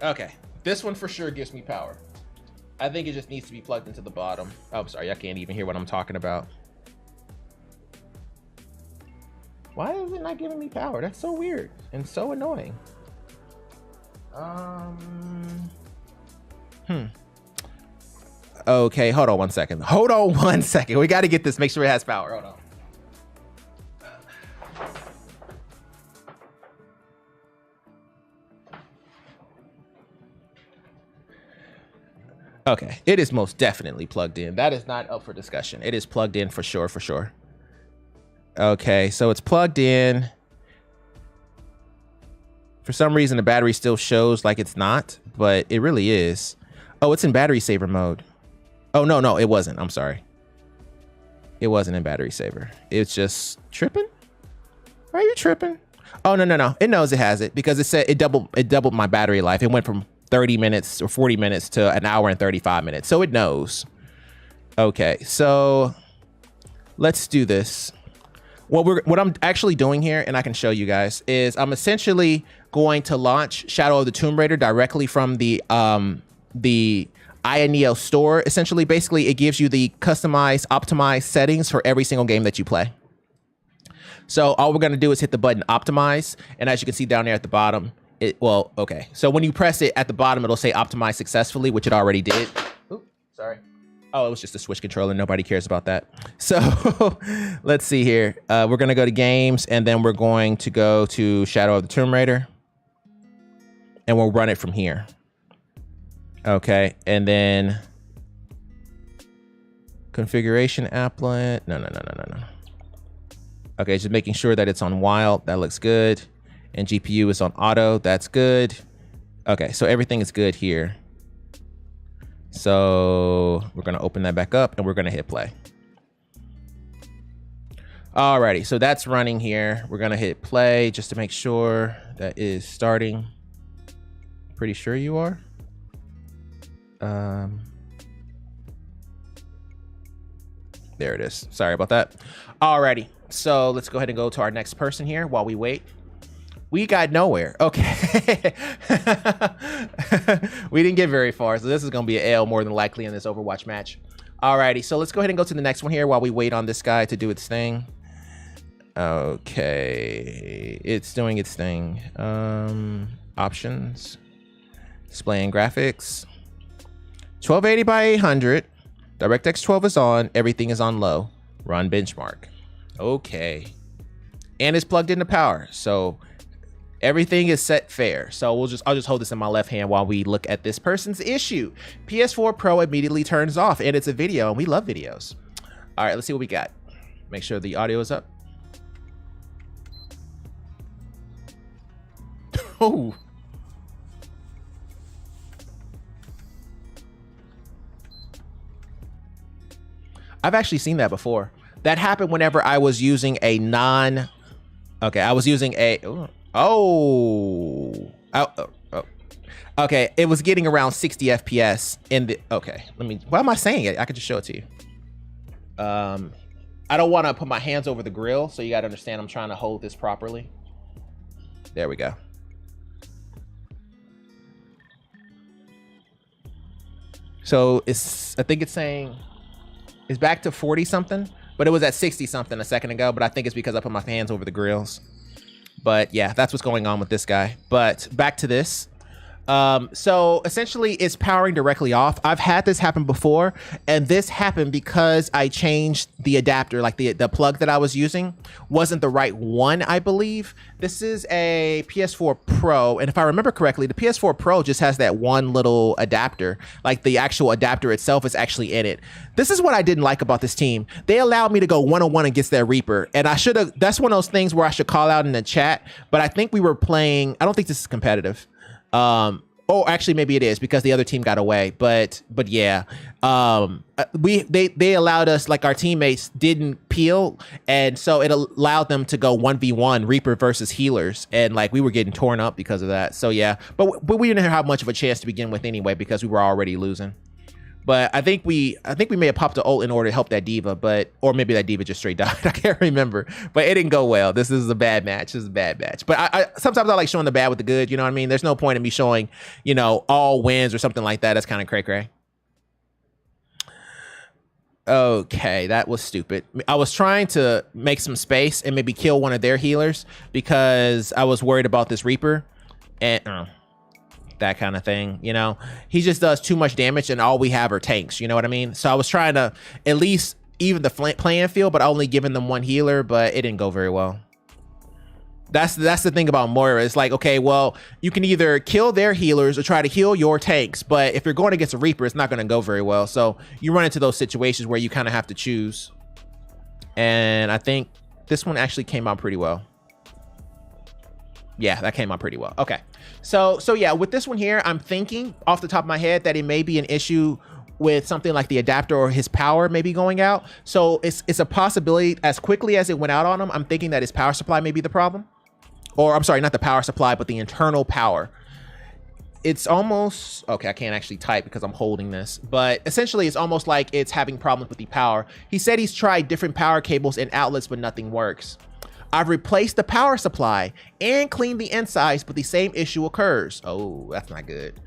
Speaker 1: Okay, this one for sure gives me power. I think it just needs to be plugged into the bottom. Oh, I'm sorry, I can't even hear what I'm talking about. Why is it not giving me power? That's so weird and so annoying. Okay, hold on one second. Hold on one second. We got to get this, make sure it has power. Hold on. Okay, it is most definitely plugged in. That is not up for discussion. It is plugged in for sure, for sure. Okay, so it's plugged in. For some reason, the battery still shows like it's not, but it really is. Oh, it's in battery saver mode. Oh, no, it wasn't. I'm sorry. It wasn't in battery saver. It's just tripping. Are you tripping? Oh, no. It knows it has it because it said it doubled my battery life. It went from 30 minutes or 40 minutes to an hour and 35 minutes. So it knows. Okay, so let's do this. What I'm actually doing here, and I can show you guys, is I'm essentially going to launch Shadow of the Tomb Raider directly from the INEO store. Essentially, basically, it gives you the customized, optimized settings for every single game that you play. So all we're going to do is hit the button optimize. And as you can see down there at the bottom, okay. So when you press it at the bottom, it'll say optimize successfully, which it already did. Oops, sorry. Oh, it was just a Switch controller. Nobody cares about that. So let's see here. We're going to go to games, and then we're going to go to Shadow of the Tomb Raider. And we'll run it from here. Okay. And then configuration applet. No. Okay, just making sure that it's on wild. That looks good. And GPU is on auto. That's good. Okay, so everything is good here. So we're going to open that back up and we're going to hit play. Alrighty, so that's running here. We're going to hit play just to make sure that is starting. Pretty sure you are. There it is. Sorry about that. Alrighty, so let's go ahead and go to our next person here while we wait. We got nowhere. Okay. We didn't get very far, so this is going to be an L more than likely in this Overwatch match. Alrighty, so let's go ahead and go to the next one here while we wait on this guy to do its thing. Okay, it's doing its thing. Options, display and graphics. 1280 by 800. DirectX 12 is on. Everything is on low. Run benchmark. Okay, and it's plugged into power, so everything is set fair. So I'll just hold this in my left hand while we look at this person's issue. PS4 Pro immediately turns off, and it's a video, and we love videos. All right, let's see what we got. Make sure the audio is up. Oh. I've actually seen that before. That happened whenever I was using a okay, I was using a, okay, it was getting around 60 FPS in the, okay, why am I saying it? I could just show it to you. I don't want to put my hands over the grill, so you got to understand I'm trying to hold this properly. There we go. So I think it's saying it's back to 40 something, but it was at 60 something a second ago, but I think it's because I put my hands over the grills. But yeah, that's what's going on with this guy. But back to this. So essentially it's powering directly off. I've had this happen before, and this happened because I changed the adapter, like the plug that I was using wasn't the right one, I believe. This is a PS4 Pro, and if I remember correctly, the PS4 Pro just has that one little adapter. Like the actual adapter itself is actually in it. This is what I didn't like about this team. They allowed me to go 1-on-1 against their Reaper, and I should have, that's one of those things where I should call out in the chat, but I think we were playing, I don't think this is competitive. Oh, actually, maybe it is because the other team got away. But yeah, they allowed us, like our teammates didn't peel, and so it allowed them to go 1v1 Reaper versus healers, and like we were getting torn up because of that. So yeah, but we didn't have much of a chance to begin with anyway because we were already losing. But I think we may have popped the ult in order to help that diva, or maybe that diva just straight died. I can't remember, but it didn't go well. This is a bad match. This is a bad match. But I sometimes I like showing the bad with the good. You know what I mean? There's no point in me showing, you know, all wins or something like that. That's kind of cray cray. Okay, that was stupid. I was trying to make some space and maybe kill one of their healers because I was worried about this Reaper, and that kind of thing, you know. He just does too much damage, and all we have are tanks, you know what I mean? So I was trying to at least even the playing field, but only giving them one healer, but it didn't go very well. That's the thing about Moira. It's like, okay, well, you can either kill their healers or try to heal your tanks, but if you're going against a Reaper, it's not going to go very well. So you run into those situations where you kind of have to choose, and I think this one actually came out pretty well. Yeah, that came out pretty well. Okay. So yeah, with this one here, I'm thinking off the top of my head that it may be an issue with something like the adapter or his power maybe going out. So it's a possibility. As quickly as it went out on him, I'm thinking that his power supply may be the problem. Or I'm sorry, not the power supply, but the internal power. It's almost, okay, I can't actually type because I'm holding this, but essentially it's almost like it's having problems with the power. He said he's tried different power cables and outlets, but nothing works. I've replaced the power supply and cleaned the insides, but the same issue occurs. Oh, that's not good.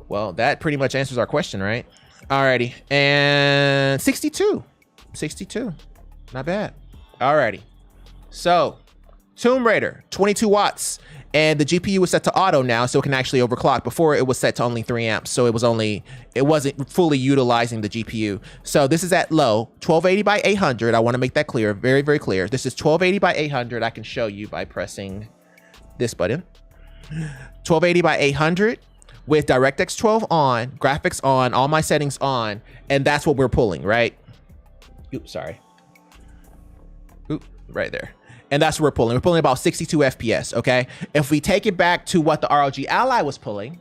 Speaker 1: Well, that pretty much answers our question, right? Alrighty, and 62. Not bad. Alrighty, so Tomb Raider, 22 watts. And the GPU was set to auto now, so it can actually overclock. Before it was set to only 3 amps, so it wasn't fully utilizing the GPU. So this is at low, 1280 by 800. I want to make that clear, very, very clear. This is 1280 by 800. I can show you by pressing this button. 1280 by 800 with DirectX 12 on, graphics on, all my settings on, and that's what we're pulling, right? Oops, sorry. Oop, right there. And that's what we're pulling. We're pulling about 62 FPS, okay? If we take it back to what the ROG Ally was pulling,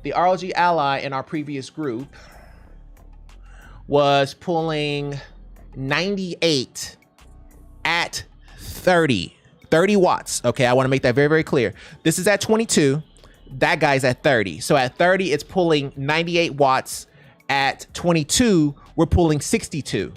Speaker 1: the ROG Ally in our previous group was pulling 98 at 30 watts, okay? I wanna make that very, very clear. This is at 22, that guy's at 30. So at 30, it's pulling 98 watts. At 22, we're pulling 62.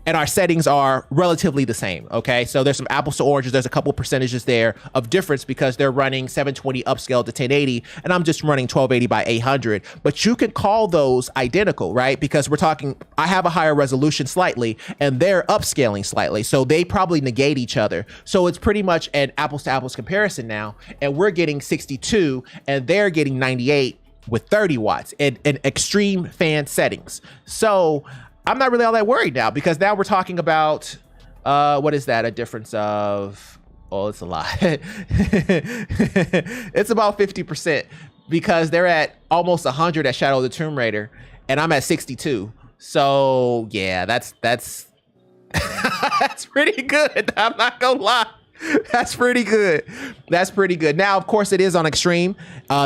Speaker 1: And our settings are relatively the same, okay? So there's some apples to oranges. There's a couple percentages there of difference because they're running 720 upscale to 1080, and I'm just running 1280 by 800. But you can call those identical, right? Because we're talking, I have a higher resolution slightly, and they're upscaling slightly. So they probably negate each other. So it's pretty much an apples to apples comparison now, and we're getting 62, and they're getting 98 with 30 watts in extreme fan settings. So I'm not really all that worried now because now we're talking about, what is that? A difference of, oh, it's a lot. It's about 50% because they're at almost 100 at Shadow of the Tomb Raider and I'm at 62. So yeah, that's that's pretty good. I'm not gonna lie. That's pretty good. That's pretty good. Now, of course, it is on extreme.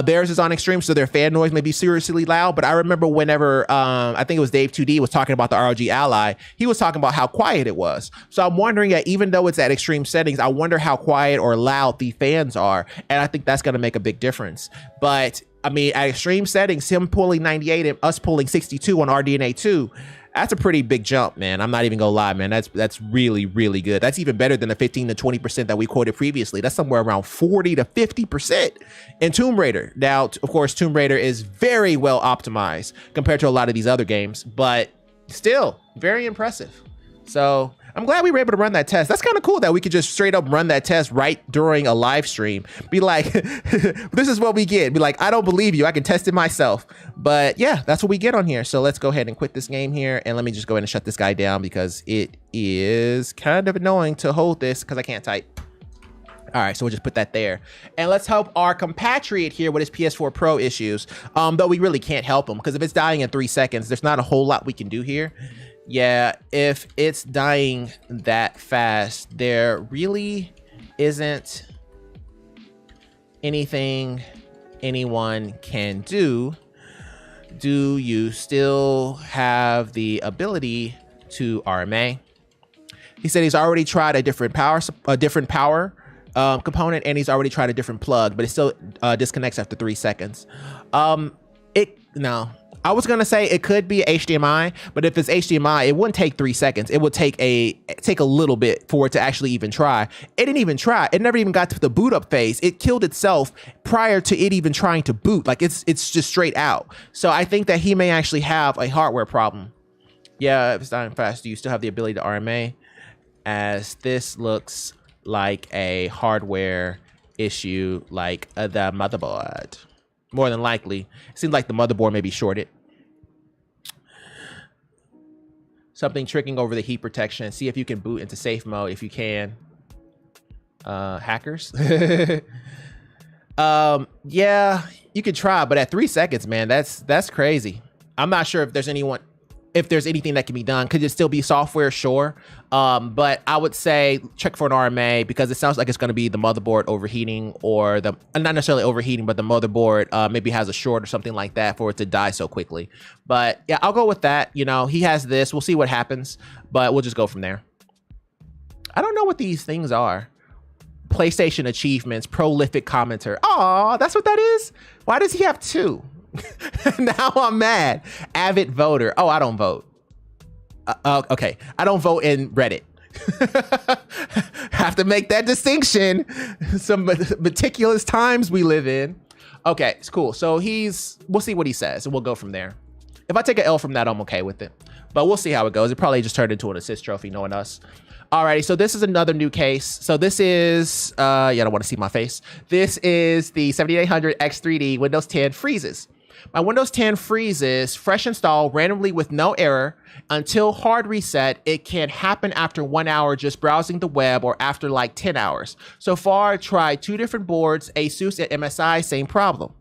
Speaker 1: Theirs is on extreme, so their fan noise may be seriously loud. But I remember whenever, I think it was Dave 2D was talking about the ROG Ally, he was talking about how quiet it was. So I'm wondering that even though it's at extreme settings, I wonder how quiet or loud the fans are. And I think that's going to make a big difference. But I mean, at extreme settings, him pulling 98 and us pulling 62 on RDNA 2, That's a pretty big jump, man. I'm not even gonna lie, man. That's really, really good. That's even better than the 15 to 20% that we quoted previously. That's somewhere around 40 to 50% in Tomb Raider. Now, of course, Tomb Raider is very well optimized compared to a lot of these other games, but still very impressive. So I'm glad we were able to run that test. That's kind of cool that we could just straight up run that test right during a live stream. Be like, this is what we get. Be like, I don't believe you. I can test it myself. But yeah, that's what we get on here. So let's go ahead and quit this game here. And let me just go ahead and shut this guy down because it is kind of annoying to hold this because I can't type. All right, so we'll just put that there. And let's help our compatriot here with his PS4 Pro issues. Though we really can't help him because if it's dying in 3 seconds, there's not a whole lot we can do here. Yeah, if it's dying that fast, there really isn't anything anyone can do. Do you still have the ability to RMA? He said he's already tried a different power component, and he's already tried a different plug, but it still disconnects after 3 seconds. No. I was gonna say it could be HDMI, but if it's HDMI, it wouldn't take 3 seconds. It would take a little bit for it to actually even try. It didn't even try. It never even got to the boot up phase. It killed itself prior to it even trying to boot. Like it's just straight out. So I think that he may actually have a hardware problem. Yeah, if it's dying fast, do you still have the ability to RMA? As this looks like a hardware issue, like the motherboard. More than likely. It seems like the motherboard may be shorted. Something tricking over the heat protection. See if you can boot into safe mode if you can. Hackers. Yeah, you could try, but at 3 seconds, man, that's crazy. I'm not sure if there's anything that can be done. Could it still be software? Sure. But I would say check for an RMA because it sounds like it's going to be the motherboard overheating or not necessarily overheating, but the motherboard maybe has a short or something like that for it to die so quickly. But yeah, I'll go with that. You know, he has this. We'll see what happens, but we'll just go from there. I don't know what these things are. PlayStation achievements, prolific commenter. Oh, that's what that is? Why does he have 2? Now I'm mad. Avid voter. Oh, I don't vote. Okay, I don't vote in Reddit. Have to make that distinction. Some meticulous times we live in. Okay, it's cool. So we'll see what he says and we'll go from there. If I take an L from that, I'm okay with it. But we'll see how it goes. It probably just turned into an assist trophy, knowing us. Alrighty, so this is another new case. So this is, I don't want to see my face. This is the 7800 X3D Windows 10 freezes. My Windows 10 freezes, fresh install randomly with no error until hard reset. It can happen after 1 hour just browsing the web or after like 10 hours. So far, I tried 2 different boards, Asus and MSI, same problem.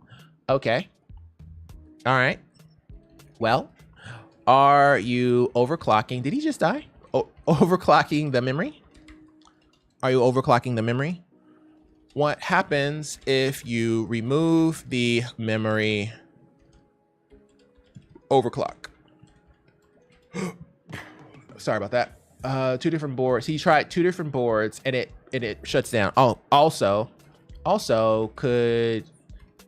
Speaker 1: Okay. All right. Well, are you overclocking? Did he just die? Overclocking the memory? Are you overclocking the memory? What happens if you remove the memory overclock? Sorry about that. 2 different boards. He tried 2 different boards and it shuts down. Oh, also could,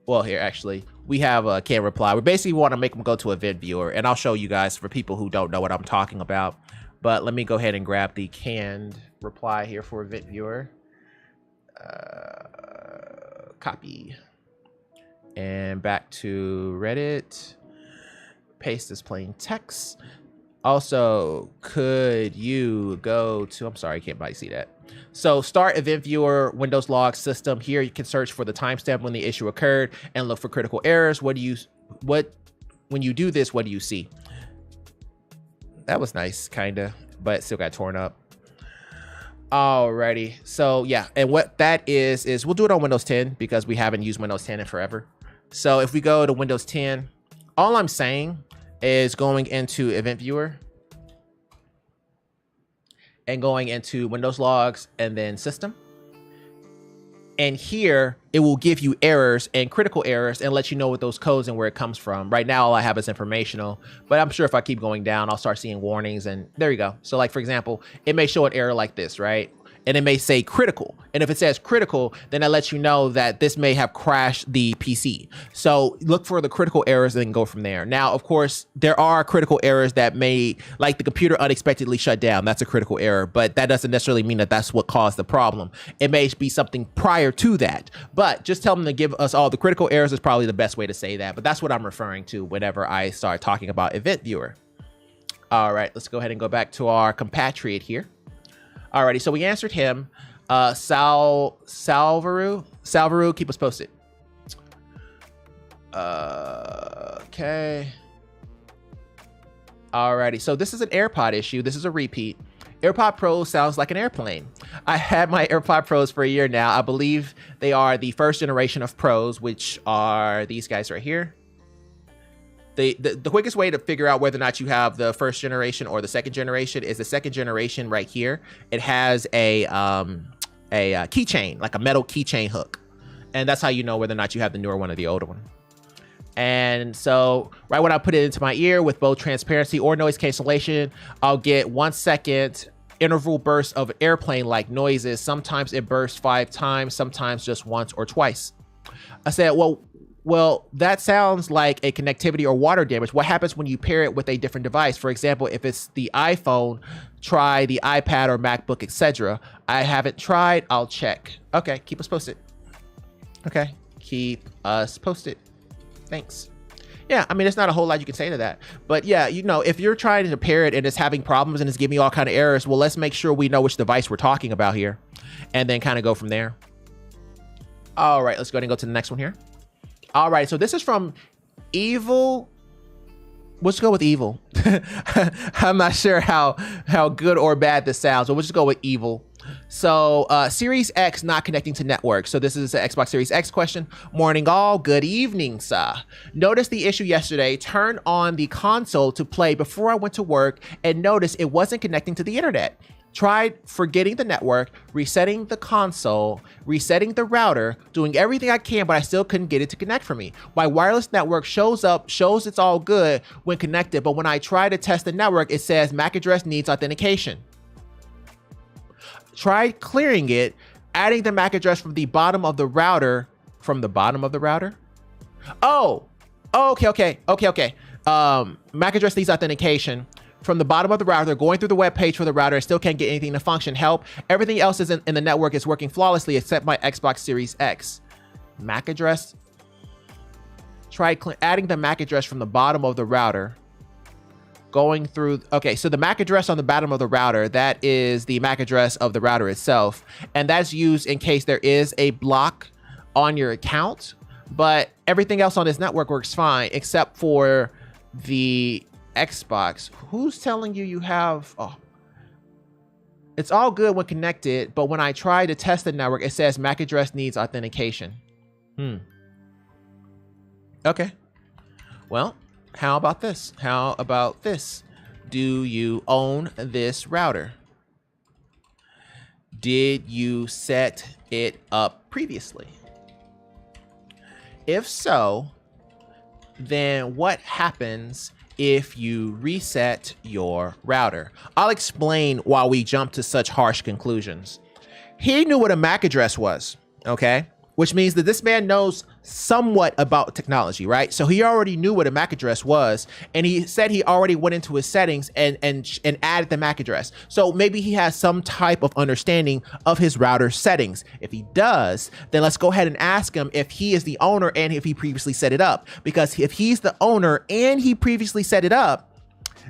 Speaker 1: well, here actually we have a can't reply. We basically want to make them go to event viewer, and I'll show you guys for people who don't know what I'm talking about. But let me go ahead and grab the canned reply here for event viewer. Copy. And back to Reddit. Paste this plain text. Also, could you go to, I'm sorry, I can't quite see that. So start event viewer, Windows log system. Here you can search for the timestamp when the issue occurred and look for critical errors. When you do this, what do you see? That was nice, kinda, but it still got torn up. Alrighty, so yeah, and what that is we'll do it on Windows 10 because we haven't used Windows 10 in forever. So if we go to Windows 10, all I'm saying is going into event viewer and going into Windows logs and then system. And here it will give you errors and critical errors and let you know what those codes and where it comes from. Right now, all I have is informational, but I'm sure if I keep going down, I'll start seeing warnings, and there you go. So like, for example, it may show an error like this, right? and it may say critical. And if it says critical, then that lets you know that this may have crashed the PC. So look for the critical errors and then go from there. Now, of course, there are critical errors that may, like the computer unexpectedly shut down. That's a critical error, but that doesn't necessarily mean that that's what caused the problem. It may be something prior to that, but just tell them to give us all the critical errors is probably the best way to say that. But that's what I'm referring to whenever I start talking about Event Viewer. All right, let's go ahead and go back to our compatriot here. Alrighty, so we answered him. Salvaru, keep us posted. Okay. Alrighty, so this is an AirPod issue. This is a repeat. AirPod Pro sounds like an airplane. I had my AirPod Pros for a year now. I believe they are the first generation of Pros, which are these guys right here. The quickest way to figure out whether or not you have the first generation or the second generation is the second generation right here. It has a keychain, like a metal keychain hook. And that's how you know whether or not you have the newer one or the older one. And so right when I put it into my ear with both transparency or noise cancellation, I'll get 1 second interval bursts of airplane-like noises. Sometimes it bursts 5 times, sometimes just once or twice. I said, well, that sounds like a connectivity or water damage. What happens when you pair it with a different device? For example, if it's the iPhone, try the iPad or MacBook, etc. I haven't tried. I'll check. Okay, keep us posted. Okay, keep us posted. Thanks. Yeah, I mean, there's not a whole lot you can say to that. But yeah, you know, if you're trying to pair it and it's having problems and it's giving you all kind of errors, well, let's make sure we know which device we're talking about here and then kind of go from there. All right, let's go ahead and go to the next one here. All right, so this is from Evil. Let's go with Evil. I'm not sure how good or bad this sounds, but we'll just go with Evil. So Series X not connecting to network. So this is the Xbox Series X question. Morning all, good evening, sir. Noticed the issue yesterday, turned on the console to play before I went to work and noticed it wasn't connecting to the internet. Tried forgetting the network, resetting the console, resetting the router, doing everything I can, but I still couldn't get it to connect for me. My wireless network shows it's all good when connected, but when I try to test the network, it says MAC address needs authentication. Try clearing it, adding the MAC address from the bottom of the router. From the bottom of the router? Oh, okay. MAC address needs authentication. From the bottom of the router, going through the web page for the router, I still can't get anything to function. Help. Everything else is in the network is working flawlessly except my Xbox Series X. MAC address. Try adding the MAC address from the bottom of the router. Going through, okay, so the MAC address on the bottom of the router, that is the MAC address of the router itself. And that's used in case there is a block on your account. But everything else on this network works fine except for the Xbox. Who's telling you have, oh, it's all good when connected, but when I try to test the network, it says MAC address needs authentication. Okay. Well, how about this? Do you own this router? Did you set it up previously? If so, then what happens if you reset your router? I'll explain why we jump to such harsh conclusions. He knew what a MAC address was, okay? Which means that this man knows somewhat about technology, right? So he already knew what a MAC address was, and he said he already went into his settings and added the MAC address. So maybe he has some type of understanding of his router settings. If he does, then let's go ahead and ask him if he is the owner and if he previously set it up. Because if he's the owner and he previously set it up,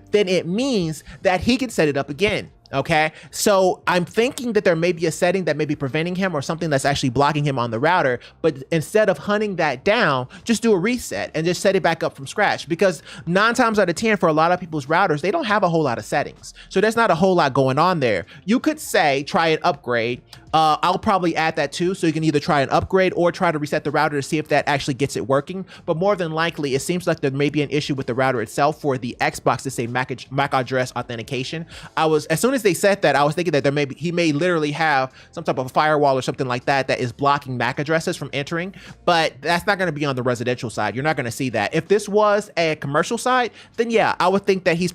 Speaker 1: then it means that he can set it up again. Okay, so I'm thinking that there may be a setting that may be preventing him or something that's actually blocking him on the router. But instead of hunting that down, just do a reset and just set it back up from scratch. Because 9 times out of 10 for a lot of people's routers, they don't have a whole lot of settings. So there's not a whole lot going on there. You could say, try an upgrade, I'll probably add that too. So you can either try an upgrade or try to reset the router to see if that actually gets it working. But more than likely, it seems like there may be an issue with the router itself for the Xbox to say MAC address authentication. As soon as they said that, I was thinking that he may literally have some type of firewall or something like that is blocking MAC addresses from entering. But that's not going to be on the residential side. You're not going to see that. If this was a commercial side, then yeah, I would think that his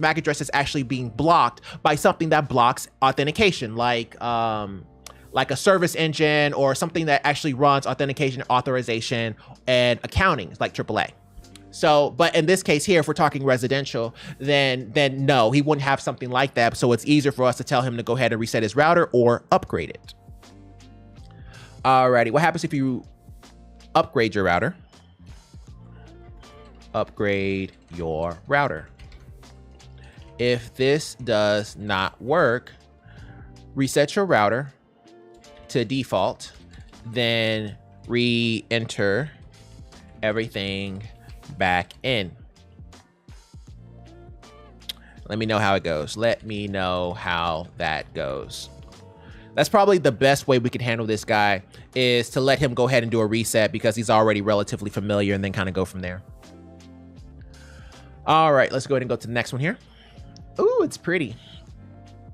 Speaker 1: MAC address is actually being blocked by something that blocks authentication, like a service engine or something that actually runs authentication, authorization, and accounting, like AAA. So, but in this case here, if we're talking residential, then no, he wouldn't have something like that. So it's easier for us to tell him to go ahead and reset his router or upgrade it. Alrighty, what happens if you upgrade your router? Upgrade your router. If this does not work, reset your router to default, then re-enter everything back in. Let me know how it goes. Let me know how that goes. That's probably the best way we can handle this guy, is to let him go ahead and do a reset because he's already relatively familiar, and then kind of go from there. All right, let's go ahead and go to the next one here. Ooh, it's pretty.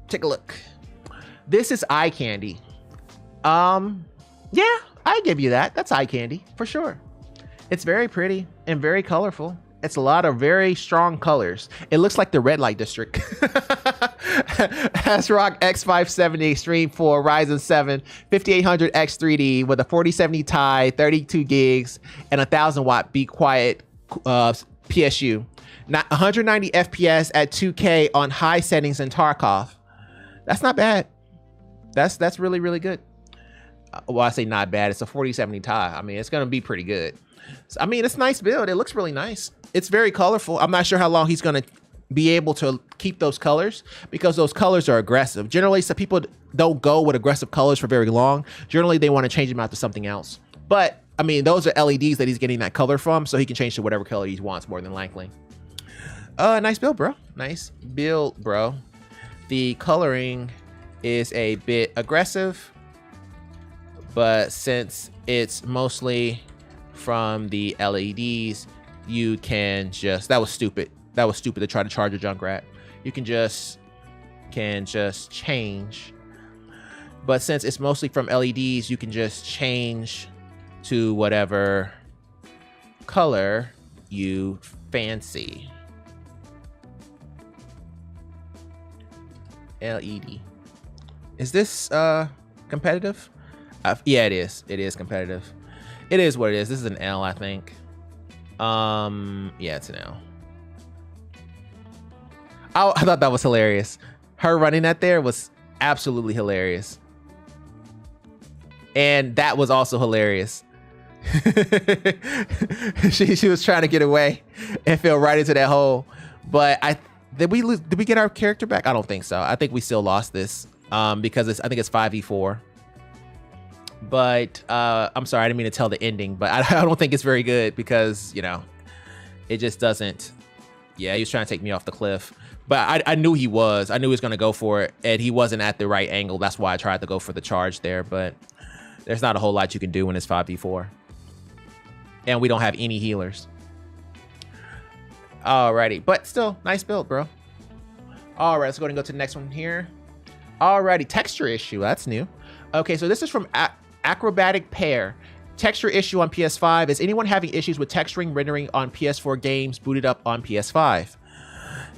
Speaker 1: Take a look. This is eye candy. Yeah, I give you that. That's eye candy for sure. It's very pretty and very colorful. It's a lot of very strong colors. It looks like the red light district. ASRock X570 Extreme 4 Ryzen 7 5800X 3D with a 4070 Ti, 32 gigs, and 1000-watt Be Quiet PSU. 190 FPS at 2K on high settings in Tarkov. That's not bad. That's really, really good. Well, I say not bad. It's a 4070 Ti. I mean, it's going to be pretty good. So, I mean, it's a nice build. It looks really nice. It's very colorful. I'm not sure how long he's going to be able to keep those colors, because those colors are aggressive. Generally, some people don't go with aggressive colors for very long. Generally, they want to change them out to something else. But, I mean, those are LEDs that he's getting that color from, so he can change to whatever color he wants, more than likely. Nice build, bro. Nice build, bro. The coloring is a bit aggressive, but since it's mostly from the LEDs, you can just, that was stupid to try to charge a Junkrat. You can just change, but since it's mostly from LEDs, you can just change to whatever color you fancy. LED. Is this competitive? Yeah, it is. It is competitive. It is what it is. This is an L, I think. Yeah, it's an L. Oh, I thought that was hilarious. Her running that there was absolutely hilarious. And that was also hilarious. she was trying to get away and fell right into that hole. But did we get our character back? I don't think so. I think we still lost this because I think it's 5v4. But I'm sorry, I didn't mean to tell the ending, but I don't think it's very good because, you know, it just doesn't. Yeah, he was trying to take me off the cliff, but I knew he was. I knew he was going to go for it, and he wasn't at the right angle. That's why I tried to go for the charge there, but there's not a whole lot you can do when it's 5v4. And we don't have any healers. Alrighty, but still, nice build, bro. All right, let's go ahead and go to the next one here. Alrighty, texture issue. That's new. Okay, so this is from Acrobatic Pair. Texture issue on PS5. Is anyone having issues with texturing rendering on PS4 games booted up on PS5?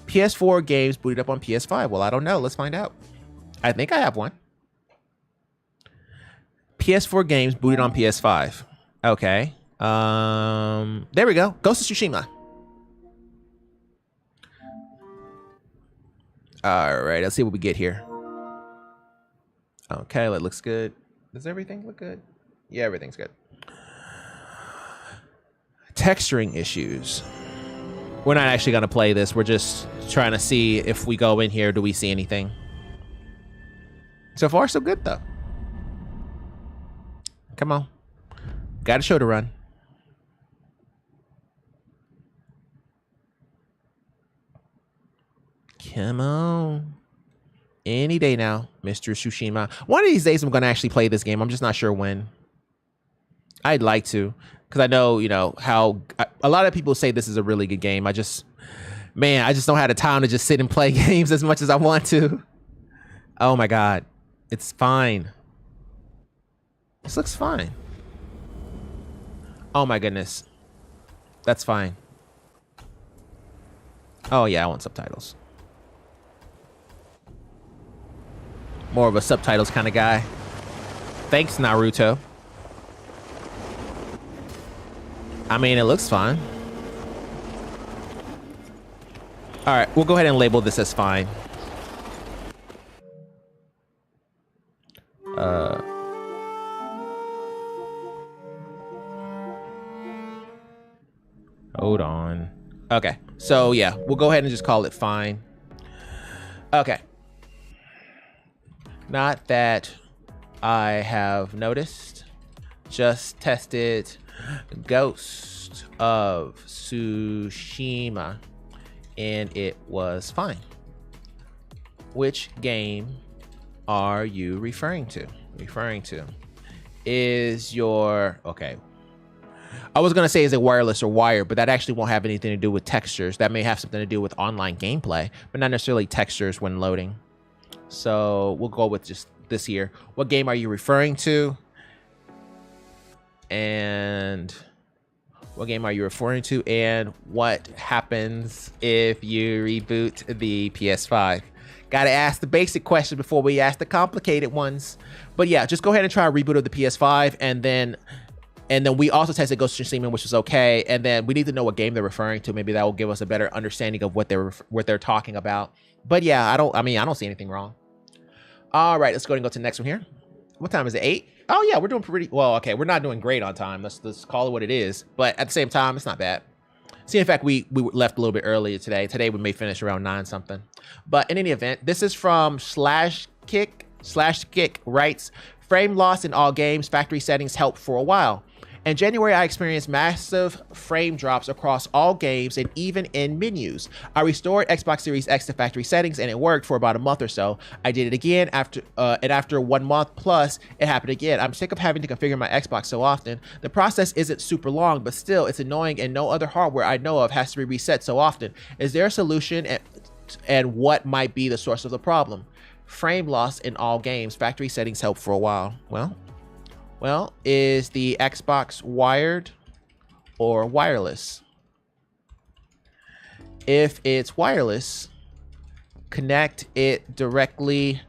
Speaker 1: PS4 games booted up on PS5. Well, I don't know. Let's find out. I think I have one. PS4 games booted on PS5. Okay. There we go. Ghost of Tsushima. All right, let's see what we get here. Okay, that looks good. Does everything look good? Yeah, everything's good. Texturing issues. We're not actually going to play this. We're just trying to see if we go in here, do we see anything? So far, so good, though. Come on. Got a show to run. Come on. Any day now, Mr. Tsushima. One of these days, I'm going to actually play this game. I'm just not sure when. I'd like to, because I know, you know, how a lot of people say this is a really good game. I just don't have the time to just sit and play games as much as I want to. Oh my God. It's fine. This looks fine. Oh my goodness. That's fine. Oh yeah, I want subtitles. More of a subtitles kind of guy. Thanks, Naruto. I mean, it looks fine. All right, we'll go ahead and label this as fine. Hold on. Okay, so yeah, we'll go ahead and just call it fine. Okay. Not that I have noticed. Just tested Ghost of Tsushima, and it was fine. Which game are you referring to? Is your... Okay. I was going to say, is it wireless or wired, but that actually won't have anything to do with textures. That may have something to do with online gameplay, but not necessarily textures when loading. So we'll go with just this here. What game are you referring to? And what game are you referring to? And what happens if you reboot the PS5? Gotta ask the basic question before we ask the complicated ones. But yeah, just go ahead and try a reboot of the PS5, and then we also tested Ghost of Tsushima, which was okay. And then we need to know what game they're referring to. Maybe that will give us a better understanding of what they're talking about. But yeah, I don't see anything wrong. All right, let's go ahead and go to the next one here. What time is it? 8? Oh yeah, we're doing pretty well. Okay, we're not doing great on time. Let's call it what it is. But at the same time, it's not bad. See, in fact, we left a little bit earlier today. Today we may finish around 9 something. But in any event, this is from /Kick. /Kick writes, frame loss in all games, factory settings helped for a while. In January, I experienced massive frame drops across all games and even in menus. I restored Xbox Series X to factory settings and it worked for about a month or so. I did it again after 1 month plus, it happened again. I'm sick of having to configure my Xbox so often. The process isn't super long, but still, it's annoying and no other hardware I know of has to be reset so often. Is there a solution, and what might be the source of the problem? Frame loss in all games, factory settings helped for a while. Well, is the Xbox wired or wireless? If it's wireless, connect it directly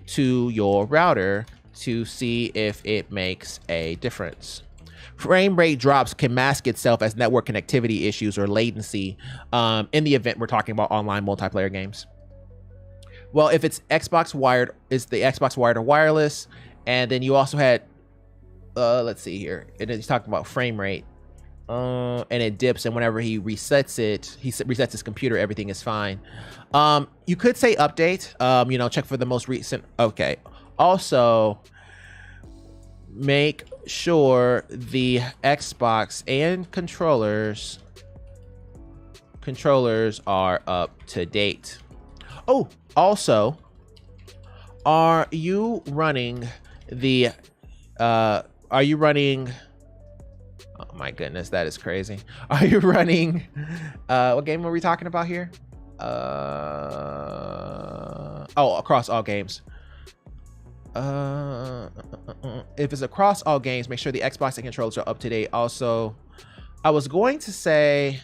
Speaker 1: to your router to see if it makes a difference. Frame rate drops can mask itself as network connectivity issues or latency in the event we're talking about online multiplayer games. Well, if it's Xbox wired, is the Xbox wired or wireless? And then you also had let's see here. He's talking about frame rate, and it dips, and whenever he resets it, he resets his computer, everything is fine. You could say update, you know, check for the most recent. Okay. Also, make sure the Xbox and controllers are up to date. Oh, also, are you running the oh my goodness, that is crazy. Are you running what game are we talking about here? Oh, across all games. If it's across all games, make sure the Xbox and controllers are up to date. Also, I was going to say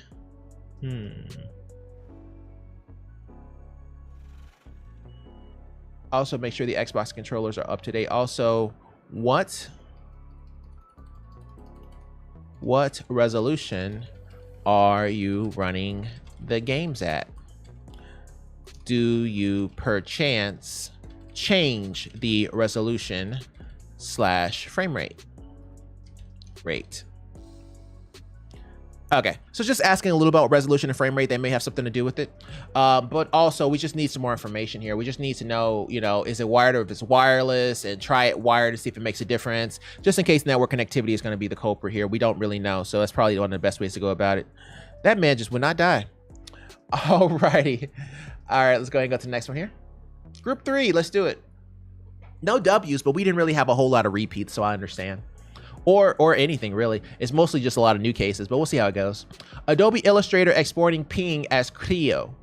Speaker 1: also make sure the Xbox controllers are up to date. Also, what resolution are you running the games at? Do you perchance change the resolution / frame rate? Okay, so just asking a little about resolution and frame rate. They may have something to do with it, but also we just need some more information here. We just need to know, you know, is it wired or if it's wireless, and try it wired to see if it makes a difference, just in case network connectivity is going to be the culprit here. We don't really know, so that's probably one of the best ways to go about it. That man just would not die. Alrighty. All right, let's go ahead and go to the next one here. Group 3, let's do it. No W's, but we didn't really have a whole lot of repeats, so I understand. Or anything really. It's mostly just a lot of new cases, but we'll see how it goes. Adobe Illustrator exporting ping as Creo.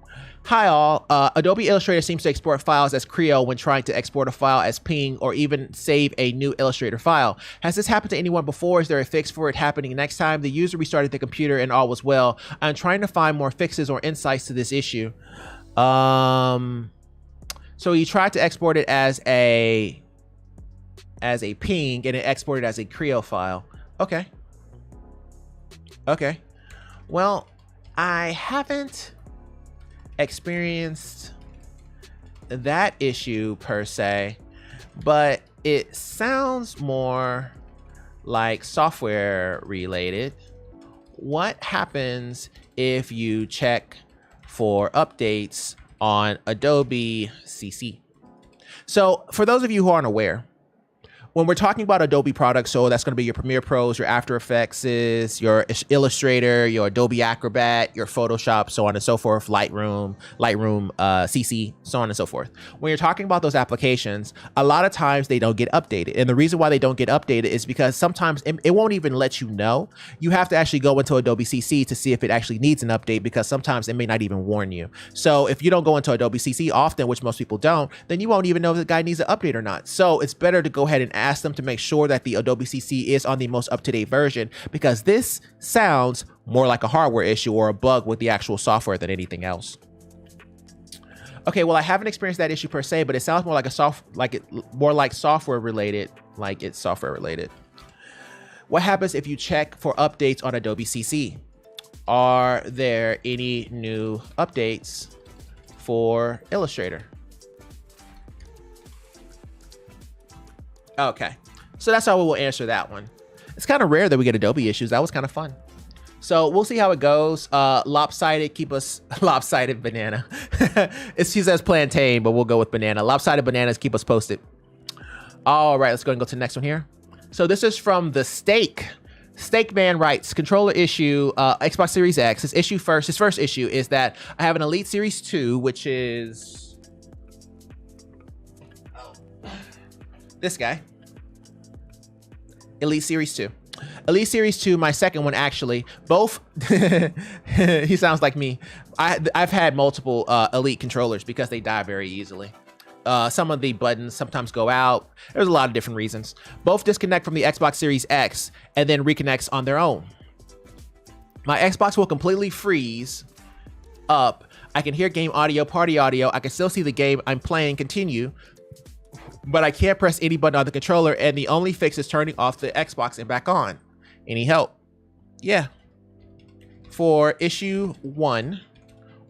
Speaker 1: Hi all, Adobe Illustrator seems to export files as Creo when trying to export a file as ping or even save a new Illustrator file. Has this happened to anyone before? Is there a fix for it happening next time? The user restarted the computer and all was well. I'm trying to find more fixes or insights to this issue. So he tried to export it as a ping and it exported as a Creo file. Okay. Okay. Well, I haven't experienced that issue per se, but it sounds more like software related. What happens if you check for updates on Adobe CC? So for those of you who aren't aware, when we're talking about Adobe products, so that's going to be your Premiere Pros, your After Effects, your Illustrator, your Adobe Acrobat, your Photoshop, so on and so forth, Lightroom, CC, so on and so forth. When you're talking about those applications, a lot of times they don't get updated. And the reason why they don't get updated is because sometimes it won't even let you know. You have to actually go into Adobe CC to see if it actually needs an update, because sometimes it may not even warn you. So if you don't go into Adobe CC often, which most people don't, then you won't even know if the guy needs an update or not. So it's better to go ahead and ask them to make sure that the Adobe CC is on the most up-to-date version, because this sounds more like a hardware issue or a bug with the actual software than anything else. Okay, well, I haven't experienced that issue per se, but it sounds more like software related, like it's software related. What happens if you check for updates on Adobe CC? Are there any new updates for Illustrator? Okay, so that's how we will answer that one. It's kind of rare that we get Adobe issues. That was kind of fun. So we'll see how it goes. Lopsided, keep us lopsided banana. She says plantain, but we'll go with banana. Lopsided bananas, keep us posted. All right, let's go and go to the next one here. So this is from the Steak. Steak Man writes, controller issue, Xbox Series X. His first issue is that I have an Elite Series 2, which is this guy. Elite Series 2. Elite Series 2, my second one actually. Both, he sounds like me. I've had multiple Elite controllers because they die very easily. Some of the buttons sometimes go out. There's a lot of different reasons. Both disconnect from the Xbox Series X and then reconnects on their own. My Xbox will completely freeze up. I can hear game audio, party audio. I can still see the game I'm playing continue, but I can't press any button on the controller, and the only fix is turning off the Xbox and back on. Any help? Yeah. For issue 1,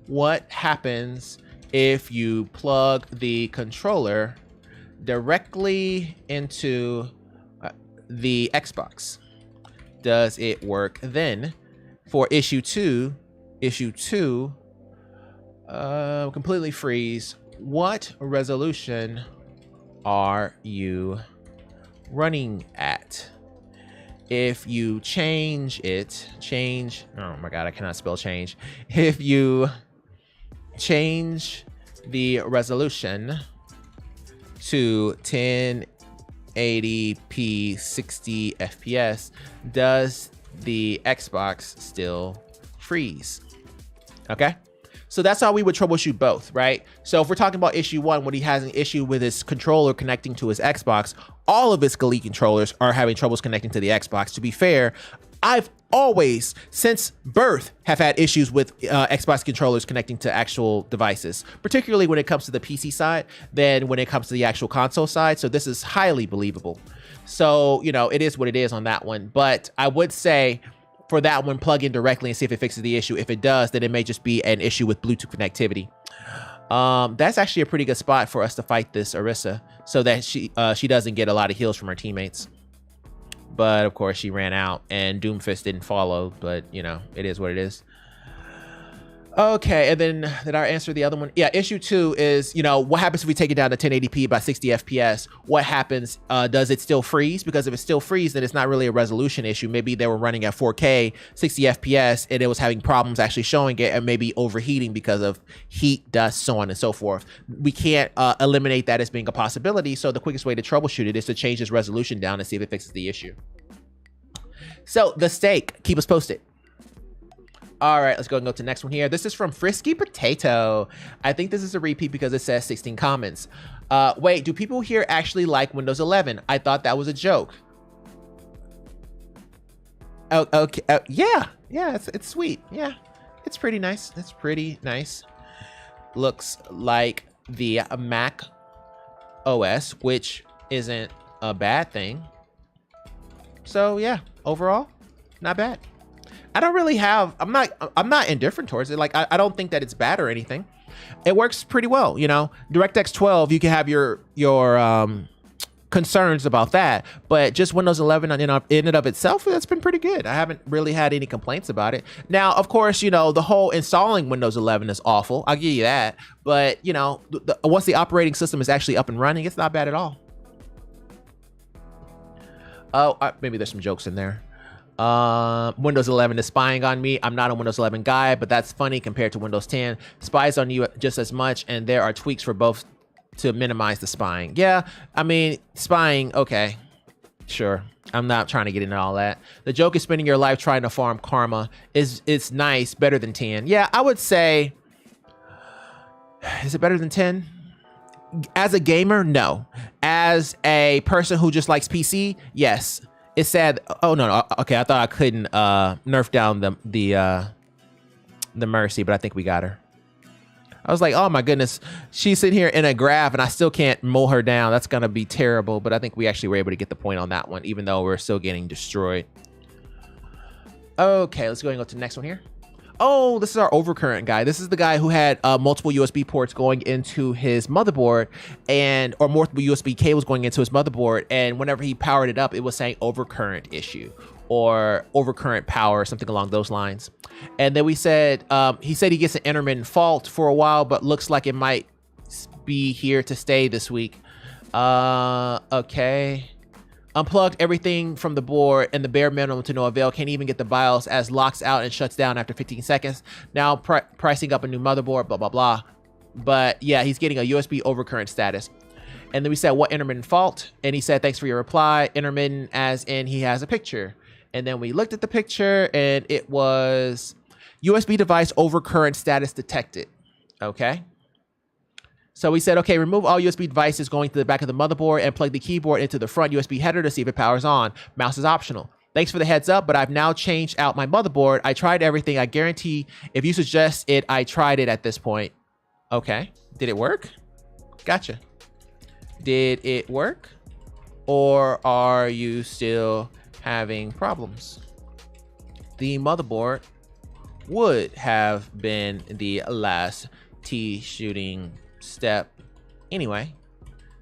Speaker 1: what happens if you plug the controller directly into the Xbox? Does it work then? For issue 2, completely freeze. What resolution are you running at? If you change, oh my God, I cannot spell change. If you change the resolution to 1080p 60 FPS, does the Xbox still freeze? Okay. So that's how we would troubleshoot both, right? So if we're talking about issue 1, when he has an issue with his controller connecting to his Xbox, all of his Elite controllers are having troubles connecting to the Xbox. To be fair, I've always, since birth, have had issues with Xbox controllers connecting to actual devices, particularly when it comes to the PC side than when it comes to the actual console side. So this is highly believable. So, you know, it is what it is on that one. But I would say, for that one, plug in directly and see if it fixes the issue. If it does, then it may just be an issue with Bluetooth connectivity. That's actually a pretty good spot for us to fight this Orisa, so that she doesn't get a lot of heals from her teammates. But of course she ran out and Doomfist didn't follow, but you know, it is what it is. Okay, and then did I answer the other one? Yeah, issue 2 is, what happens if we take it down to 1080p by 60 FPS? What happens? Does it still freeze? Because if it still freezes, then it's not really a resolution issue. Maybe they were running at 4K, 60 FPS, and it was having problems actually showing it, and maybe overheating because of heat, dust, so on and so forth. We can't eliminate that as being a possibility, so the quickest way to troubleshoot it is to change this resolution down and see if it fixes the issue. So the steak, keep us posted. All right, let's go and go to the next one here. This is from Frisky Potato. I think this is a repeat because it says 16 comments. Wait, do people here actually like Windows 11? I thought that was a joke. Oh, okay. Yeah, it's sweet. Yeah, it's pretty nice. It's pretty nice. Looks like the Mac OS, which isn't a bad thing. So yeah, overall, not bad. I don't really have, I'm not indifferent towards it. Like, I don't think that it's bad or anything. It works pretty well, DirectX 12, you can have your concerns about that, but just Windows 11 in and of itself, that's been pretty good. I haven't really had any complaints about it. Now, of course, the whole installing Windows 11 is awful. I'll give you that. But, once the operating system is actually up and running, it's not bad at all. Oh, maybe there's some jokes in there. Windows 11 is spying on me. I'm not a Windows 11 guy, but that's funny compared to Windows 10. Spies on you just as much, and there are tweaks for both to minimize the spying. Yeah, I mean, spying, okay, sure. I'm not trying to get into all that. The joke is spending your life trying to farm karma. It's nice, better than 10. Yeah, I would say, is it better than 10? As a gamer, no. As a person who just likes PC, yes. It's sad. Oh no. Okay, I thought I couldn't nerf down the Mercy, but I think we got her. I was like, oh my goodness, she's sitting here in a graph, and I still can't mow her down. That's gonna be terrible. But I think we actually were able to get the point on that one, even though we're still getting destroyed. Okay, let's go and go to the next one here. Oh, this is our overcurrent guy. This is the guy who had multiple USB ports going into his motherboard, or multiple USB cables going into his motherboard. And whenever he powered it up, it was saying overcurrent issue or overcurrent power, something along those lines. And then we said, he said he gets an intermittent fault for a while, but looks like it might be here to stay this week. Okay. Unplugged everything from the board and the bare minimum to no avail. Can't even get the BIOS as locks out and shuts down after 15 seconds. Now pricing up a new motherboard, blah, blah, blah. But yeah, he's getting a USB overcurrent status. And then we said, what intermittent fault? And he said, thanks for your reply. Intermittent as in he has a picture. And then we looked at the picture and it was USB device overcurrent status detected. Okay. So we said, okay, remove all USB devices going to the back of the motherboard and plug the keyboard into the front USB header to see if it powers on. Mouse is optional. Thanks for the heads up, but I've now changed out my motherboard. I tried everything. I guarantee if you suggest it, I tried it at this point. Okay. Did it work? Gotcha. Did it work? Or are you still having problems? The motherboard would have been the last T shooting step anyway,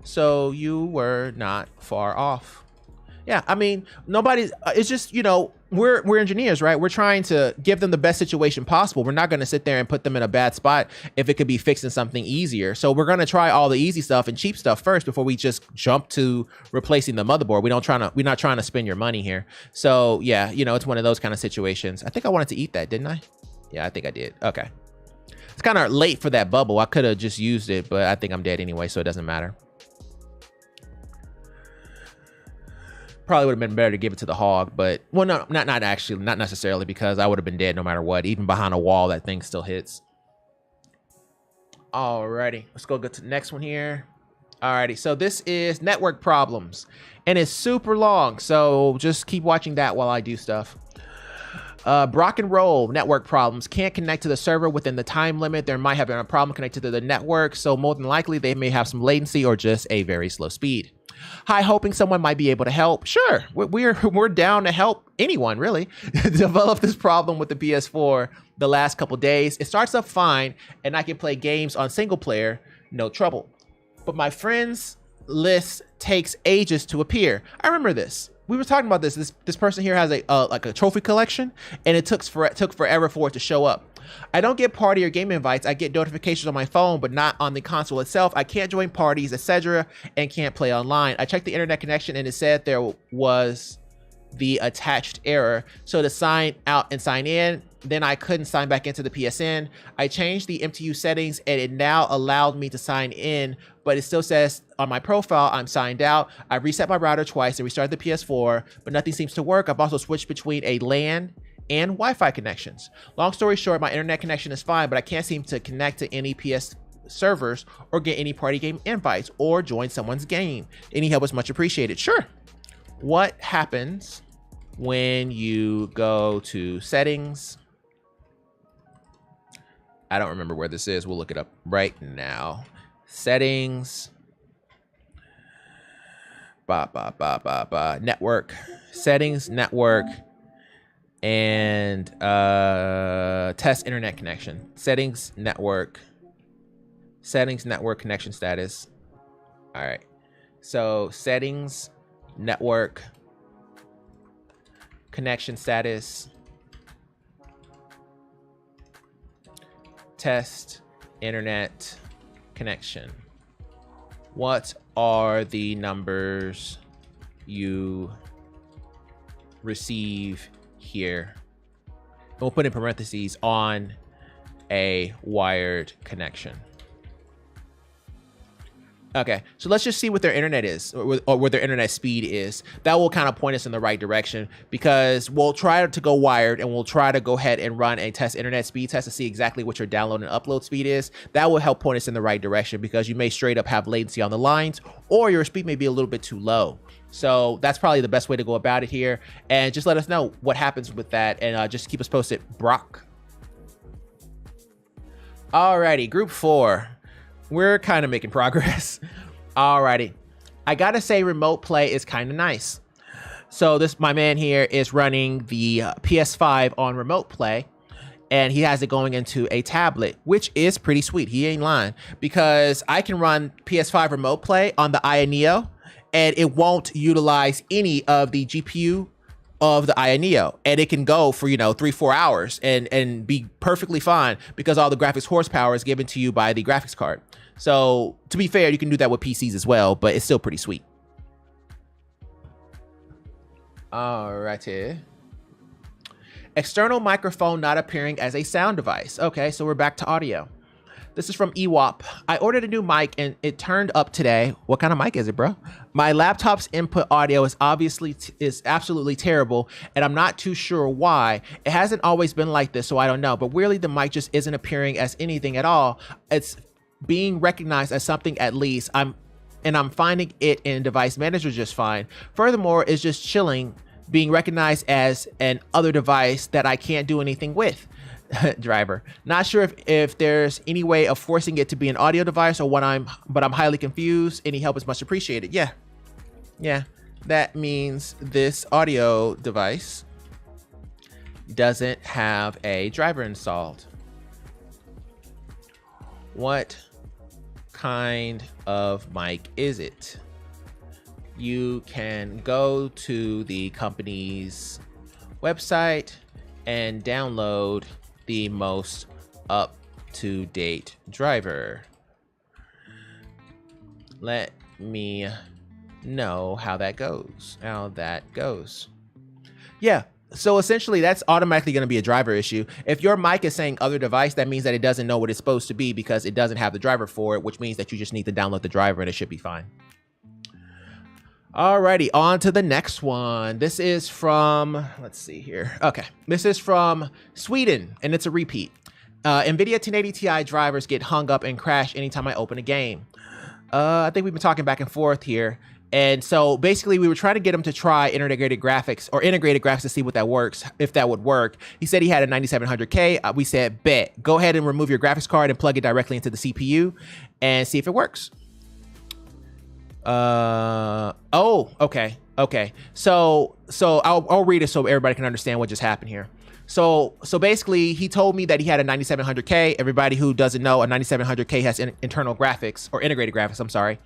Speaker 1: so you were not far off. Yeah, I mean, nobody's it's just, we're engineers, right? We're trying to give them the best situation possible. We're not going to sit there and put them in a bad spot if it could be fixing something easier. So we're going to try all the easy stuff and cheap stuff first before we just jump to replacing the motherboard. We're not trying to spend your money here. So yeah, it's one of those kind of situations. I think I wanted to eat that, didn't I? Yeah, I think I did. Okay. It's kind of late for that bubble. I could have just used it, but I think I'm dead anyway, so it doesn't matter. Probably would have been better to give it to the hog, but well, no, not necessarily, because I would have been dead no matter what. Even behind a wall, that thing still hits. Alrighty, let's go to the next one here. Alrighty, so this is network problems, and it's super long, so just keep watching that while I do stuff. Brock and roll network problems. Can't connect to the server within the time limit. There might have been a problem connected to the network, so more than likely they may have some latency or just a very slow speed. Hi, hoping someone might be able to help. Sure, we're down to help anyone really develop this problem with the PS4 the last couple days. It starts up fine, and I can play games on single player, no trouble. But my friends list takes ages to appear. I remember this. We were talking about this. This person here has a like a trophy collection, and it took forever for it to show up. I don't get party or game invites. I get notifications on my phone, but not on the console itself. I can't join parties, etc., and can't play online. I checked the internet connection and it said there was the attached error. So to sign out and sign in, then I couldn't sign back into the PSN. I changed the MTU settings and it now allowed me to sign in, but it still says on my profile I'm signed out. I reset my router twice and restarted the PS4, but nothing seems to work. I've also switched between a LAN and Wi-Fi connections. Long story short, my internet connection is fine, but I can't seem to connect to any PS servers or get any party game invites or join someone's game. Any help is much appreciated. Sure. What happens when you go to settings? I don't remember where this is. We'll look it up right now. Settings. Network. Settings, network, and test internet connection. Settings, network. Settings, network, connection status. All right. So settings, network, connection status, test internet connection. What are the numbers you receive here? We'll put in parentheses on a wired connection. Okay, so let's just see what their internet is, or what their internet speed is. That will kind of point us in the right direction, because we'll try to go wired and we'll try to go ahead and run a test internet speed test to see exactly what your download and upload speed is. That will help point us in the right direction, because you may straight up have latency on the lines, or your speed may be a little bit too low. So that's probably the best way to go about it here. And just let us know what happens with that, and just keep us posted. Brock. Alrighty, group 4. We're kind of making progress. Alrighty. I gotta say, remote play is kind of nice. So my man here is running the PS5 on remote play, and he has it going into a tablet, which is pretty sweet. He ain't lying, because I can run PS5 remote play on the Aya Neo, and it won't utilize any of the GPU of the Aya Neo, and it can go for 3-4 hours and be perfectly fine, because all the graphics horsepower is given to you by the graphics card. So to be fair, you can do that with PCs as well, but it's still pretty sweet. Alrighty. External microphone not appearing as a sound device. Okay, so we're back to audio. This is from EWAP. I ordered a new mic and it turned up today. What kind of mic is it, bro? My laptop's input audio is absolutely terrible, and I'm not too sure why. It hasn't always been like this, so I don't know. But weirdly, the mic just isn't appearing as anything at all. It's being recognized as something at least. I'm finding it in device manager just fine. Furthermore, it's just chilling, being recognized as an other device that I can't do anything with. Driver. Not sure if there's any way of forcing it to be an audio device or what but I'm highly confused. Any help is much appreciated. Yeah. That means this audio device doesn't have a driver installed. What kind of mic is it? You can go to the company's website and download the most up-to-date driver. Let me know how that goes. Yeah, so essentially that's automatically going to be a driver issue. If your mic is saying other device, that means that it doesn't know what it's supposed to be, because it doesn't have the driver for it, which means that you just need to download the driver and it should be fine. Alrighty, on to the next one. This is from, let's see here. Okay, this is from Sweden, and it's a repeat. NVIDIA 1080 Ti drivers get hung up and crash anytime I open a game. I think we've been talking back and forth here. And so basically we were trying to get him to try integrated graphics to see what that works, if that would work. He said he had a 9700K. We said, bet. Go ahead and remove your graphics card and plug it directly into the CPU and see if it works. Okay. So I'll read it so everybody can understand what just happened here. So basically, he told me that he had a 9700K. Everybody who doesn't know, a 9700K has internal graphics, or integrated graphics, I'm sorry.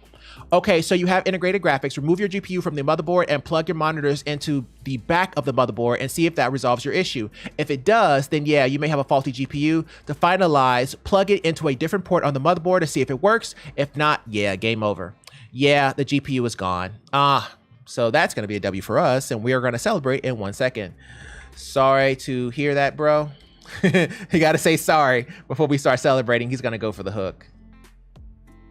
Speaker 1: Okay, so you have integrated graphics. Remove your GPU from the motherboard and plug your monitors into the back of the motherboard and see if that resolves your issue. If it does, then yeah, you may have a faulty GPU. To finalize, plug it into a different port on the motherboard to see if it works. If not, yeah, game over. Yeah, the GPU is gone. So that's going to be a W for us, and we are going to celebrate in 1 second. Sorry to hear that, bro. You got to say sorry before we start celebrating. He's going to go for the hook.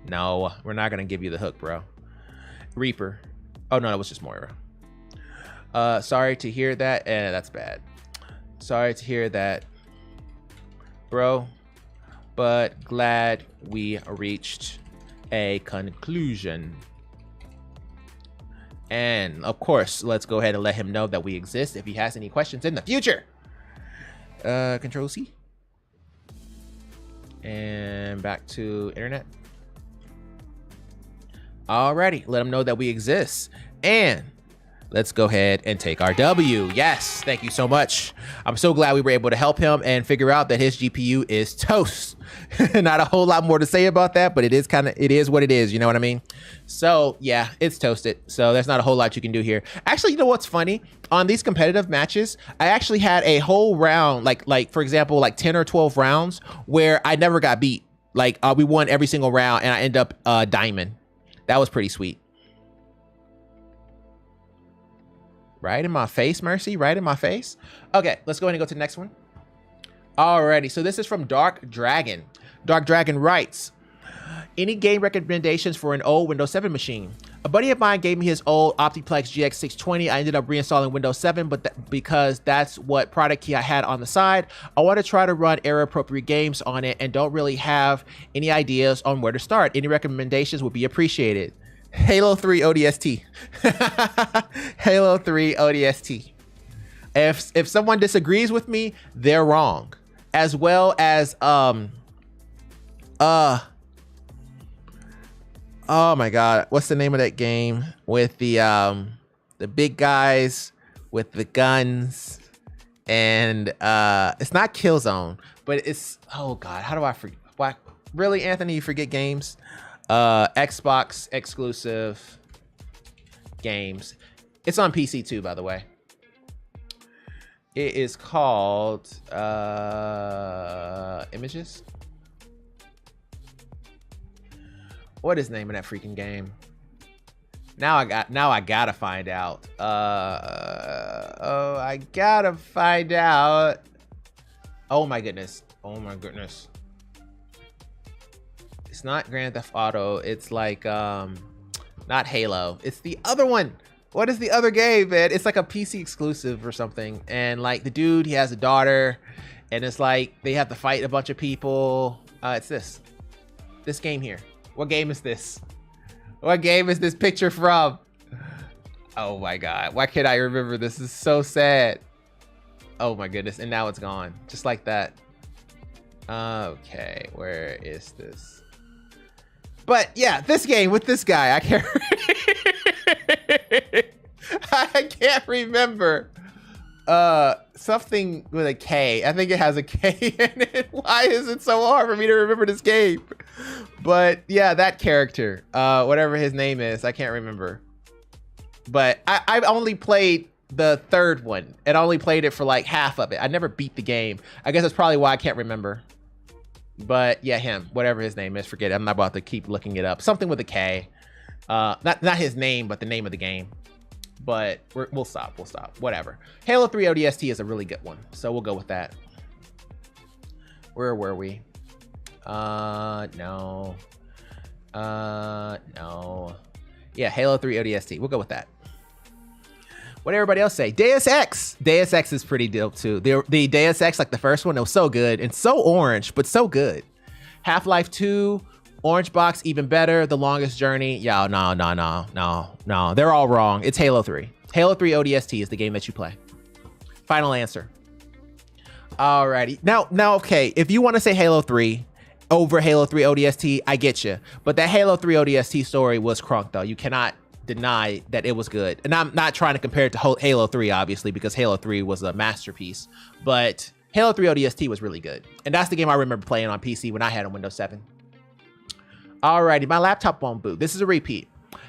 Speaker 1: No, we're not going to give you the hook, bro. Reaper. Oh, no, it was just Moira. Sorry to hear that. That's bad. Sorry to hear that, bro. But glad we reached a conclusion. And of course, let's go ahead and let him know that we exist if he has any questions in the future. Control C. And back to internet. Alrighty, let him know that we exist. And let's go ahead and take our W. Yes, thank you so much. I'm so glad we were able to help him and figure out that his GPU is toast. Not a whole lot more to say about that, but it is what it is, you know what I mean? So yeah, it's toasted. So there's not a whole lot you can do here. Actually, you know what's funny? On these competitive matches, I actually had a whole round, like for example, like 10 or 12 rounds where I never got beat. Like we won every single round and I end up diamond. That was pretty sweet. Right in my face, Mercy, right in my face. Okay, let's go ahead and go to the next one. Alrighty, so this is from Dark Dragon. Dark Dragon writes, any game recommendations for an old Windows 7 machine? A buddy of mine gave me his old Optiplex GX 620. I ended up reinstalling Windows 7, but because that's what product key I had on the side, I want to try to run era-appropriate games on it and don't really have any ideas on where to start. Any recommendations would be appreciated. Halo 3 ODST. Halo 3 ODST. If someone disagrees with me, they're wrong. As well as oh my god, what's the name of that game with the big guys with the guns, and it's not Killzone, but it's, oh god, how do I forget? Why, really, Anthony, you forget games? Xbox exclusive games. It's on PC too, by the way. It is called Images. What is the name of that freaking game? Now I gotta find out. Oh, I gotta find out. Oh my goodness. Oh my goodness. It's not Grand Theft Auto. It's like not Halo. It's the other one. What is the other game, man? It's like a PC exclusive or something. And like the dude, he has a daughter, and it's like they have to fight a bunch of people. It's this game here. What game is this? What game is this picture from? Oh my god, why can't I remember this? This is so sad. Oh my goodness, and now it's gone. Just like that. Okay, where is this? But yeah, this game with this guy, I can't I can't remember. Something with a K. I think it has a K in it. Why is it so hard for me to remember this game? But yeah, that character, whatever his name is, I can't remember. But I've only played the third one and only played it for like half of it. I never beat the game. I guess that's probably why I can't remember. But yeah, him, whatever his name is, forget it. I'm not about to keep looking it up. Something with a K. Not his name, but the name of the game. But we'll stop. Whatever. Halo 3 ODST is a really good one, so we'll go with that. Where were we? No. No. Yeah, Halo 3 ODST. We'll go with that. What did everybody else say? Deus Ex. Deus Ex is pretty dope too. The Deus Ex, like the first one, it was so good and so orange, but so good. Half-Life 2, Orange Box, even better. The Longest Journey. Yeah, no. They're all wrong. It's Halo 3. Halo 3 ODST is the game that you play. Final answer. Alrighty. Now, okay. If you want to say Halo 3 over Halo 3 ODST, I get you. But that Halo 3 ODST story was crunk though. You cannot deny that it was good. And I'm not trying to compare it to Halo 3, obviously, because Halo 3 was a masterpiece. But Halo 3 ODST was really good. And that's the game I remember playing on PC when I had a Windows 7. Alrighty, my laptop won't boot. This is a repeat.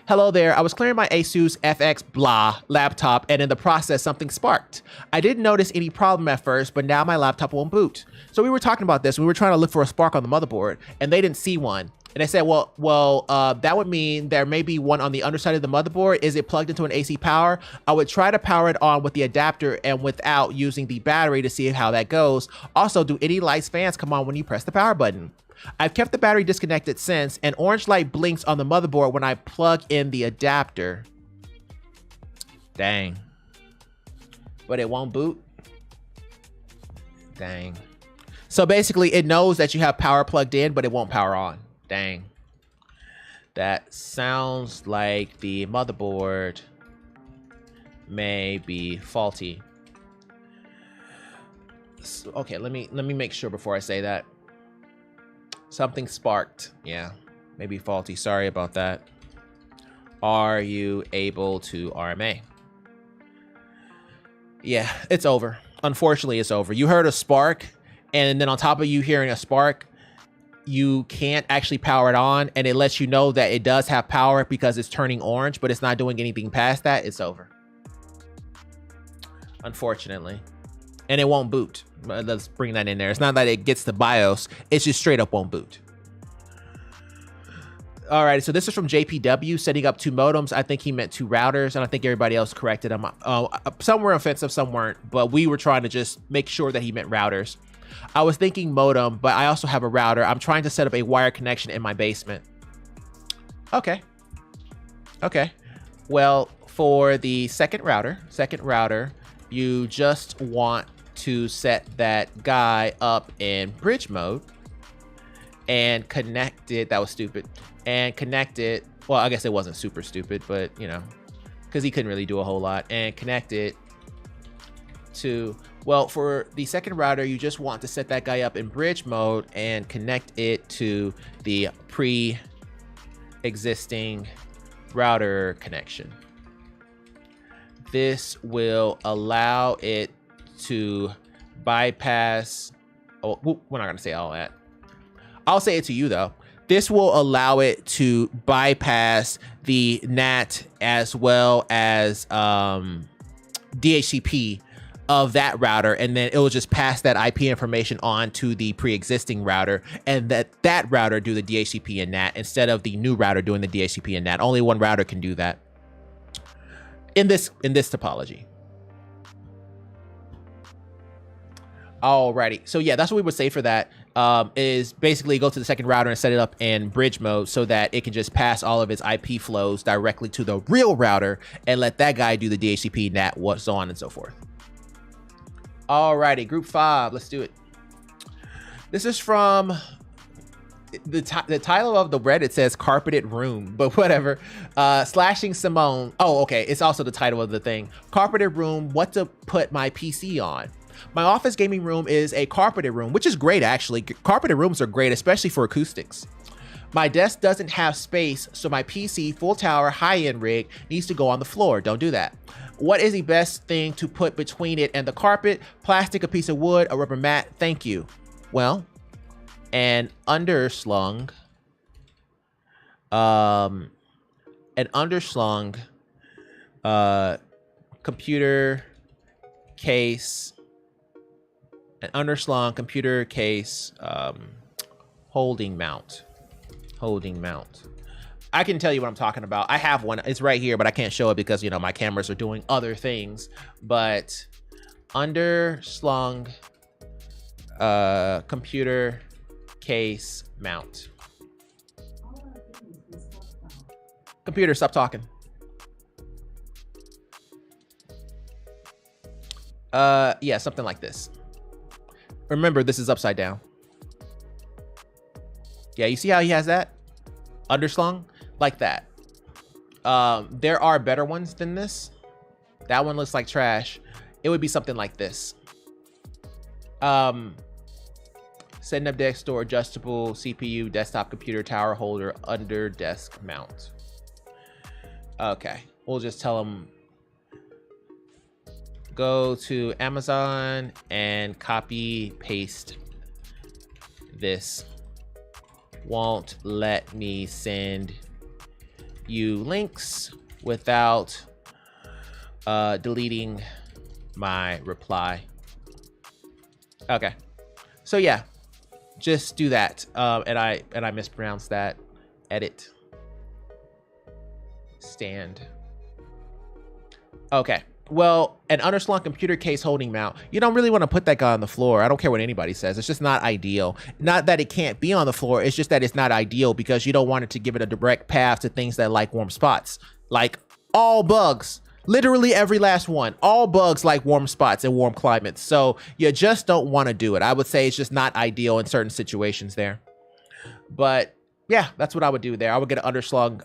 Speaker 1: Hello there, I was clearing my Asus FX blah laptop, and in the process, something sparked. I didn't notice any problem at first, but now my laptop won't boot. So we were talking about this. We were trying to look for a spark on the motherboard, and they didn't see one. And they said, well, that would mean there may be one on the underside of the motherboard. Is it plugged into an AC power? I would try to power it on with the adapter and without using the battery to see how that goes. Also, do any lights, fans come on when you press the power button? I've kept the battery disconnected since. An orange light blinks on the motherboard when I plug in the adapter. Dang. But it won't boot? Dang. So basically, it knows that you have power plugged in, but it won't power on. Dang. That sounds like the motherboard may be faulty. So, okay, let me make sure before I say that. Something sparked. Yeah, maybe faulty. Sorry about that. Are you able to RMA? Yeah, it's over. Unfortunately, it's over. You heard a spark, and then on top of you hearing a spark, you can't actually power it on, and it lets you know that it does have power because it's turning orange, but it's not doing anything past that. It's over. Unfortunately. And it won't boot. Let's bring that in there. It's not that it gets the BIOS. It's just straight up won't boot. All right, so this is from JPW, setting up 2 modems. I think he meant 2 routers, and I think everybody else corrected him. Some were offensive, some weren't, but we were trying to just make sure that he meant routers. I was thinking modem, but I also have a router. I'm trying to set up a wire connection in my basement. Okay. Okay. Well, for the second router, you just want to set that guy up in bridge mode and connect it. That was stupid. And connect it. Well, I guess it wasn't super stupid, but you know, because he couldn't really do a whole lot. And connect it to, well, for the second router, you just want to set that guy up in bridge mode and connect it to the pre-existing router connection. This will allow it to bypass. Oh, we're not going to say all that. I'll say it to you, though. This will allow it to bypass the NAT as well as DHCP of that router, and then it will just pass that IP information on to the pre-existing router, and that router do the DHCP and NAT instead of the new router doing the DHCP and NAT. Only one router can do that in this topology. Alrighty, so yeah, that's what we would say for that. Is basically go to the second router and set it up in bridge mode so that it can just pass all of its IP flows directly to the real router and let that guy do the DHCP, NAT, so on and so forth. Alrighty, group 5, let's do it. This is from the title of the Reddit says carpeted room, but whatever. Slashing Simone. Oh, okay, it's also the title of the thing. Carpeted room, what to put my PC on. My office gaming room is a carpeted room, which is great, actually. Carpeted rooms are great, especially for acoustics. My desk doesn't have space, so my PC, full tower, high-end rig, needs to go on the floor. Don't do that. What is the best thing to put between it and the carpet? Plastic, a piece of wood, a rubber mat? Thank you. Well, an underslung computer case, holding mount. I can tell you what I'm talking about. I have one. It's right here, but I can't show it because, you know, my cameras are doing other things. But underslung computer case mount. Computer, stop talking. Yeah, something like this. Remember, this is upside down. Yeah, you see how he has that? Underslung? Like that. There are better ones than this. That one looks like trash. It would be something like this. Setting up desk door, adjustable CPU, desktop computer, tower holder, under desk mount. Okay, we'll just tell them go to Amazon and copy paste this. Won't let me send you links without deleting my reply. Okay, so yeah, just do that. And I mispronounced that. Edit. Stand. Okay. Well, an underslung computer case holding mount. You don't really want to put that guy on the floor. I don't care what anybody says. It's just not ideal. Not that it can't be on the floor. It's just that it's not ideal because you don't want it to give it a direct path to things that like warm spots. Like all bugs. Literally every last one. All bugs like warm spots and warm climates. So you just don't want to do it. I would say it's just not ideal in certain situations there. But yeah, that's what I would do there. I would get an underslung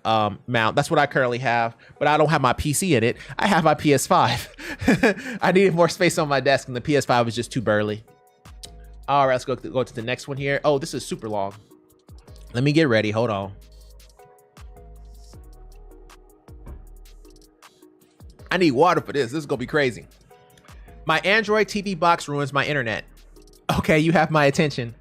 Speaker 1: mount. That's what I currently have, but I don't have my PC in it. I have my PS5. I needed more space on my desk and the PS5 was just too burly. All right, let's go to the next one here. Oh, this is super long. Let me get ready. Hold on. I need water for this. This is gonna be crazy. My Android TV box ruins my internet. Okay, you have my attention.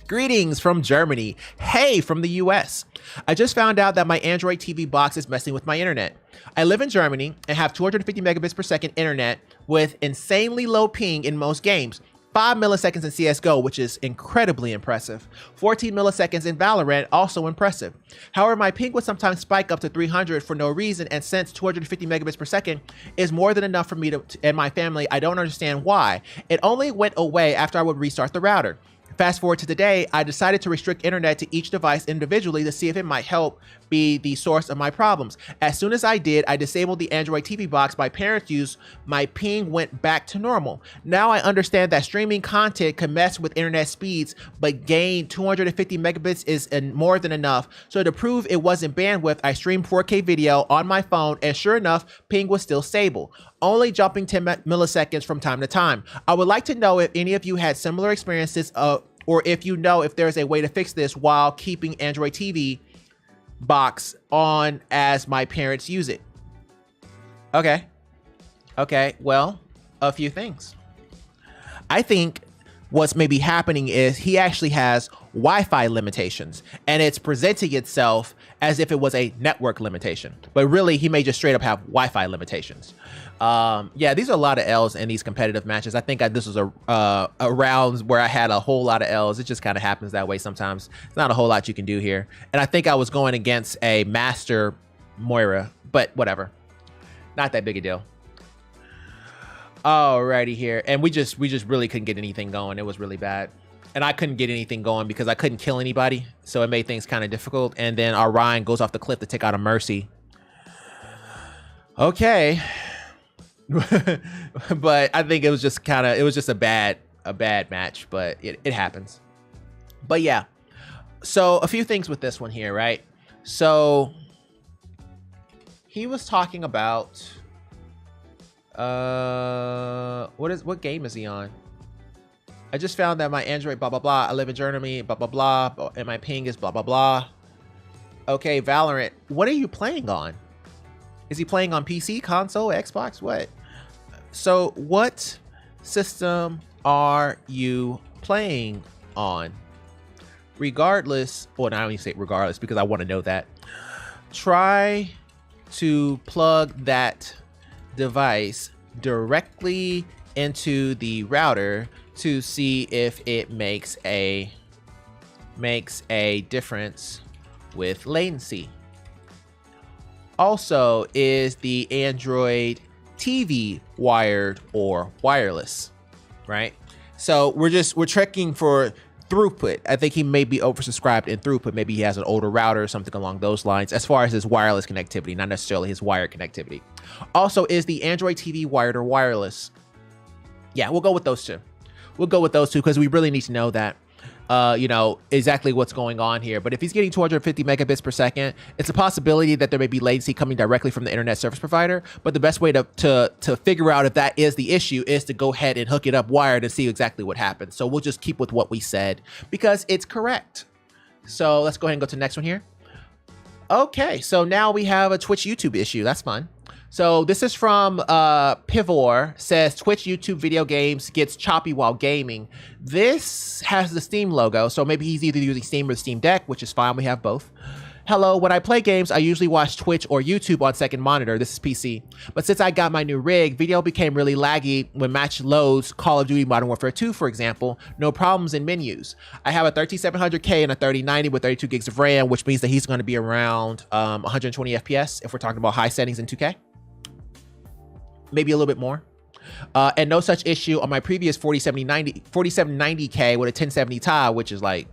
Speaker 1: Greetings from Germany. Hey from the US. I just found out that my Android TV box is messing with my internet. I live in Germany and have 250 megabits per second internet with insanely low ping in most games. 5 milliseconds in CSGO, which is incredibly impressive. 14 milliseconds in Valorant, also impressive. However, my ping would sometimes spike up to 300 for no reason, and since 250 megabits per second is more than enough for me and my family, I don't understand why. It only went away after I would restart the router. Fast forward to today, I decided to restrict internet to each device individually to see if it might help be the source of my problems. As soon as I did, I disabled the Android TV box my parents use. My ping went back to normal. Now I understand that streaming content can mess with internet speeds, but gain 250 megabits is more than enough. So to prove it wasn't bandwidth, I streamed 4K video on my phone, and sure enough, ping was still stable, only jumping 10 milliseconds from time to time. I would like to know if any of you had similar experiences or if you know if there's a way to fix this while keeping Android TV box on as my parents use it. Okay. Okay, well, a few things. I think what's maybe happening is he actually has Wi-Fi limitations and it's presenting itself as if it was a network limitation, but really he may just straight up have Wi-Fi limitations. Yeah, these are a lot of L's in these competitive matches. I think this was a round where I had a whole lot of L's. It just kind of happens that way sometimes. It's not a whole lot you can do here. And I think I was going against a master Moira, but whatever. Not that big a deal. Alrighty here. And we just really couldn't get anything going. It was really bad. And I couldn't get anything going because I couldn't kill anybody. So it made things kind of difficult. And then our Ryan goes off the cliff to take out a Mercy. Okay. But I think it was just a bad match, but it happens. But yeah, so a few things with this one here, right? So he was talking about what game is he on? I just found that my Android blah blah blah, I live in Germany blah blah blah, and my ping is blah blah blah. Okay, Valorant, what are you playing on? Is he playing on PC, console, Xbox? What? So what system are you playing on? Regardless, well, I don't even say regardless because I want to know that. Try to plug that device directly into the router to see if it makes a difference with latency. Also, is the Android TV wired or wireless, right? So we're checking for throughput. I think he may be oversubscribed in throughput. Maybe he has an older router or something along those lines as far as his wireless connectivity, not necessarily his wired connectivity. Also, is the Android TV wired or wireless? Yeah, we'll go with those two. We'll go with those two because we really need to know that. You know, exactly what's going on here. But if he's getting 250 megabits per second, it's a possibility that there may be latency coming directly from the internet service provider. But the best way to figure out if that is the issue is to go ahead and hook it up wired and see exactly what happens. So we'll just keep with what we said because it's correct. So let's go ahead and go to the next one here. Okay, so now we have a Twitch YouTube issue. That's fun. So this is from Pivor, says Twitch YouTube video games gets choppy while gaming. This has the Steam logo, so maybe he's either using Steam or the Steam Deck, which is fine. We have both. Hello, when I play games, I usually watch Twitch or YouTube on second monitor. This is PC. But since I got my new rig, video became really laggy when match loads, Call of Duty Modern Warfare 2, for example, no problems in menus. I have a 13700K and a 3090 with 32 gigs of RAM, which means that he's going to be around 120 FPS if we're talking about high settings in 2K. Maybe a little bit more. And no such issue on my previous 4790K with a 1070 Ti, which is like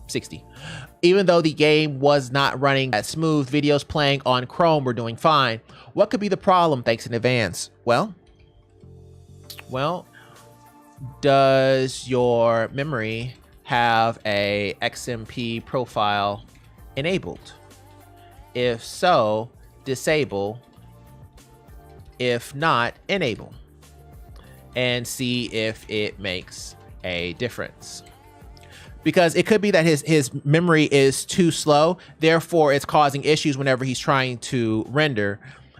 Speaker 1: 60. Even though the game was not running that smooth, videos playing on Chrome were doing fine. What could be the problem? Thanks in advance. Well, does your memory have a XMP profile enabled? If so, disable. If not, enable. And see if it makes a difference. Because it could be that his memory is too slow, therefore it's causing issues whenever he's trying to render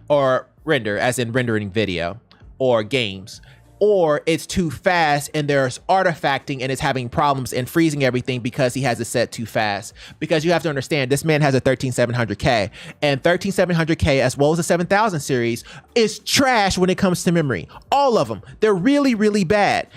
Speaker 1: as in rendering video or games, or it's too fast and there's artifacting and it's having problems and freezing everything because he has it set too fast. Because you have to understand, this man has a 13700K, and 13700K as well as the 7000 series is trash when it comes to memory. All of them, they're really, really bad.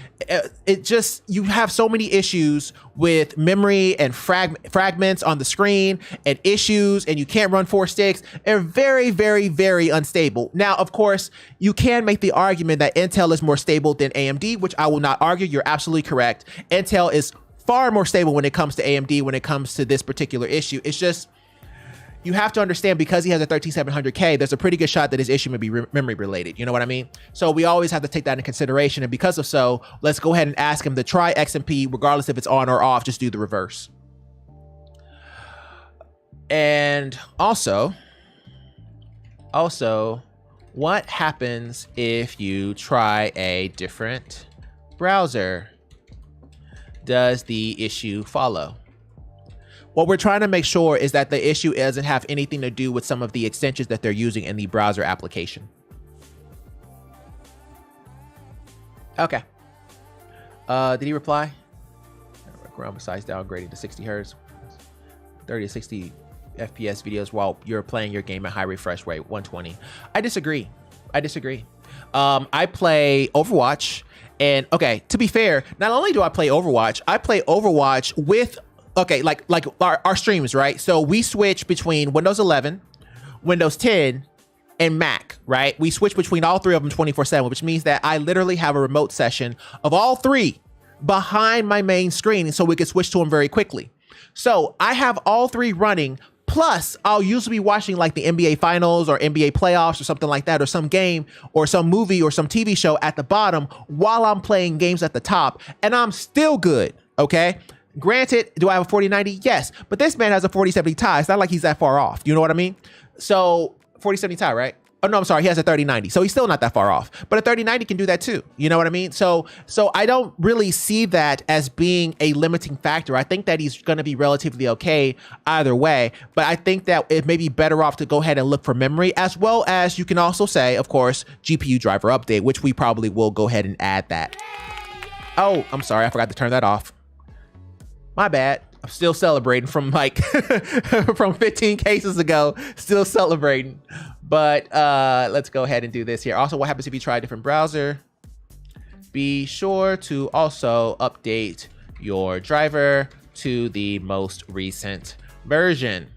Speaker 1: It just, you have so many issues with memory and fragments on the screen and issues, and you can't run 4 sticks. They're very, very, very unstable. Now, of course, you can make the argument that Intel is more stable than AMD, which I will not argue. You're absolutely correct. Intel is far more stable when it comes to AMD, when it comes to this particular issue. It's just, you have to understand, because he has a 13700K, there's a pretty good shot that his issue may be memory related. You know what I mean? So we always have to take that into consideration. And because of so, let's go ahead and ask him to try XMP, regardless if it's on or off, just do the reverse. And also, what happens if you try a different browser? Does the issue follow? What we're trying to make sure is that the issue doesn't have anything to do with some of the extensions that they're using in the browser application. Okay. Did he reply? Ground besides downgrading to 60 hertz, 30 to 60 FPS videos while you're playing your game at high refresh rate, 120. I disagree. I play Overwatch, and okay, to be fair, not only do I play Overwatch with like our streams, right? So we switch between Windows 11, Windows 10, and Mac, right? We switch between all three of them 24/7, which means that I literally have a remote session of all three behind my main screen, so we can switch to them very quickly. So I have all three running. Plus, I'll usually be watching like the NBA Finals or NBA playoffs or something like that, or some game or some movie or some TV show at the bottom while I'm playing games at the top, and I'm still good, okay? Granted, do I have a 4090? Yes, but this man has a 4070 Ti. It's not like he's that far off. You know what I mean? So 4070 Ti, right? Oh no, I'm sorry. He has a 3090, so he's still not that far off. But a 3090 can do that too. You know what I mean? So I don't really see that as being a limiting factor. I think that he's going to be relatively okay either way. But I think that it may be better off to go ahead and look for memory, as well as you can also say, of course, GPU driver update, which we probably will go ahead and add that. Oh, I'm sorry. I forgot to turn that off. My bad. I'm still celebrating from like from 15 cases ago. Still celebrating. But let's go ahead and do this here. Also, what happens if you try a different browser? Be sure to also update your driver to the most recent version.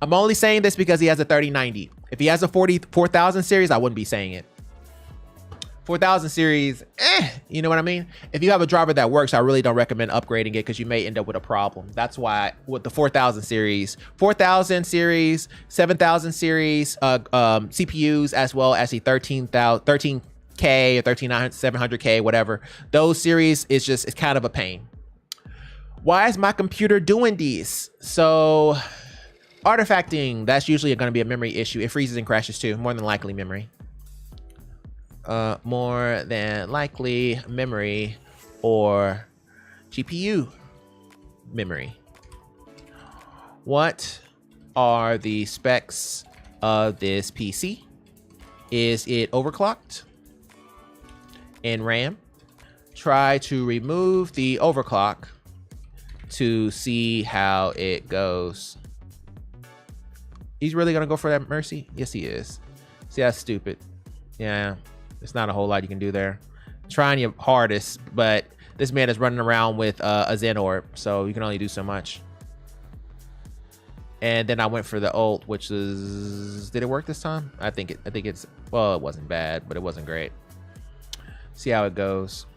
Speaker 1: I'm only saying this because he has a 3090. If he has a 4000 series, I wouldn't be saying it. 4000 series, you know what I mean? If you have a driver that works, I really don't recommend upgrading it because you may end up with a problem. That's why with the 4000 series, 7000 series CPUs, as well as the 13K or 13700K, whatever, those series it's kind of a pain. Why is my computer doing this? So artifacting, that's usually going to be a memory issue. It freezes and crashes too, more than likely memory. More than likely memory or GPU memory. What are the specs of this PC. Is it overclocked in RAM? Try to remove the overclock to see how it goes. He's really gonna go for that mercy? Yes, he is. See, that's stupid. Yeah, there's not a whole lot you can do there. Trying your hardest, but this man is running around with a Zen Orb, so you can only do so much. And then I went for the ult, which is, did it work this time? I think it's, well, it wasn't bad, but it wasn't great. See how it goes.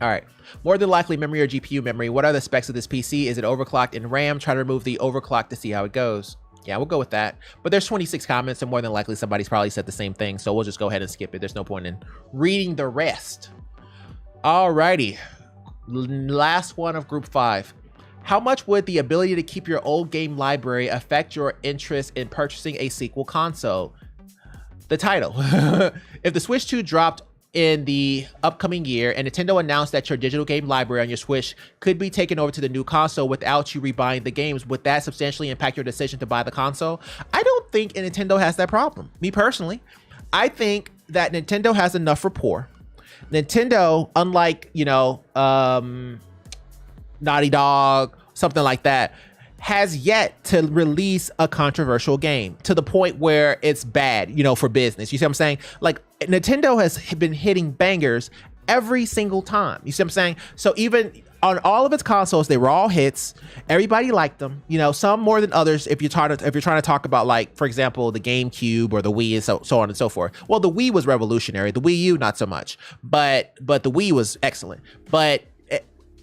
Speaker 1: All right, more than likely memory or GPU memory. What are the specs of this PC? Is it overclocked in RAM? Try to remove the overclock to see how it goes. Yeah, we'll go with that. But there's 26 comments, and more than likely somebody's probably said the same thing. So we'll just go ahead and skip it. There's no point in reading the rest. All righty, last one of group 5. How much would the ability to keep your old game library affect your interest in purchasing a sequel console? The title. If the Switch 2 dropped in the upcoming year and Nintendo announced that your digital game library on your Switch could be taken over to the new console without you rebuying the games, would that substantially impact your decision to buy the console? I don't think Nintendo has that problem. Me personally, I think that Nintendo has enough rapport. Nintendo, unlike, you know, Naughty Dog, something like that, has yet to release a controversial game to the point where it's bad, you know, for business. You see what I'm saying? Like, Nintendo has been hitting bangers every single time. You see what I'm saying? So even on all of its consoles, they were all hits. Everybody liked them, you know, some more than others. If you're trying to talk about, like, for example, the GameCube or the Wii and so on and so forth. Well, the Wii was revolutionary. The Wii U, not so much, but the Wii was excellent.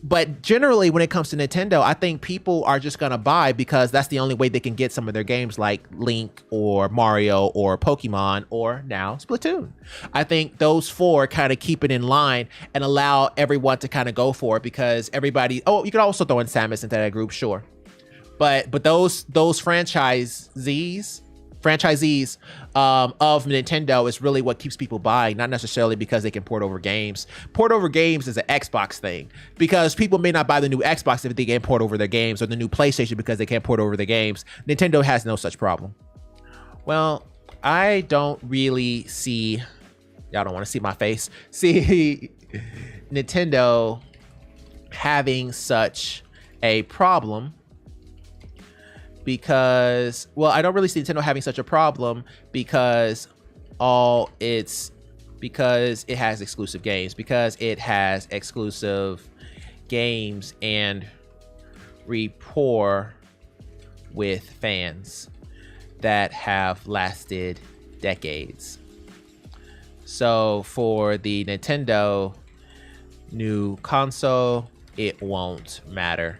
Speaker 1: But generally, when it comes to Nintendo, I think people are just going to buy because that's the only way they can get some of their games like Link or Mario or Pokemon or now Splatoon. I think those four kind of keep it in line and allow everyone to kind of go for it because everybody, oh, you could also throw in Samus into that group, sure. But those franchisees of Nintendo is really what keeps people buying, not necessarily because they can port over games. Port over games is an Xbox thing because people may not buy the new Xbox if they can't port over their games, or the new PlayStation because they can't port over their games. Nintendo has no such problem. Well, I don't really see, y'all don't want to see my face, see Nintendo having such a problem. Because, well, I don't really see Nintendo having such a problem because it has exclusive games, and rapport with fans that have lasted decades. So for the Nintendo new console, it won't matter.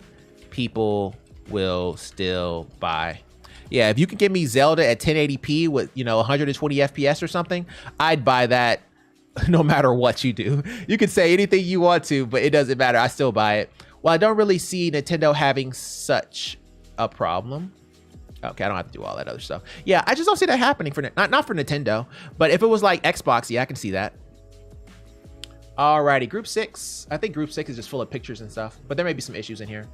Speaker 1: People will still buy. Yeah, if you can give me Zelda at 1080p with, you know, 120 FPS or something, I'd buy that no matter what you do. You can say anything you want to, but it doesn't matter. I still buy it. Well, I don't really see Nintendo having such a problem. Okay, I don't have to do all that other stuff. Yeah, I just don't see that happening for not for Nintendo, but if it was like Xbox, yeah, I can see that. Alrighty, group 6. I think group 6 is just full of pictures and stuff, but there may be some issues in here.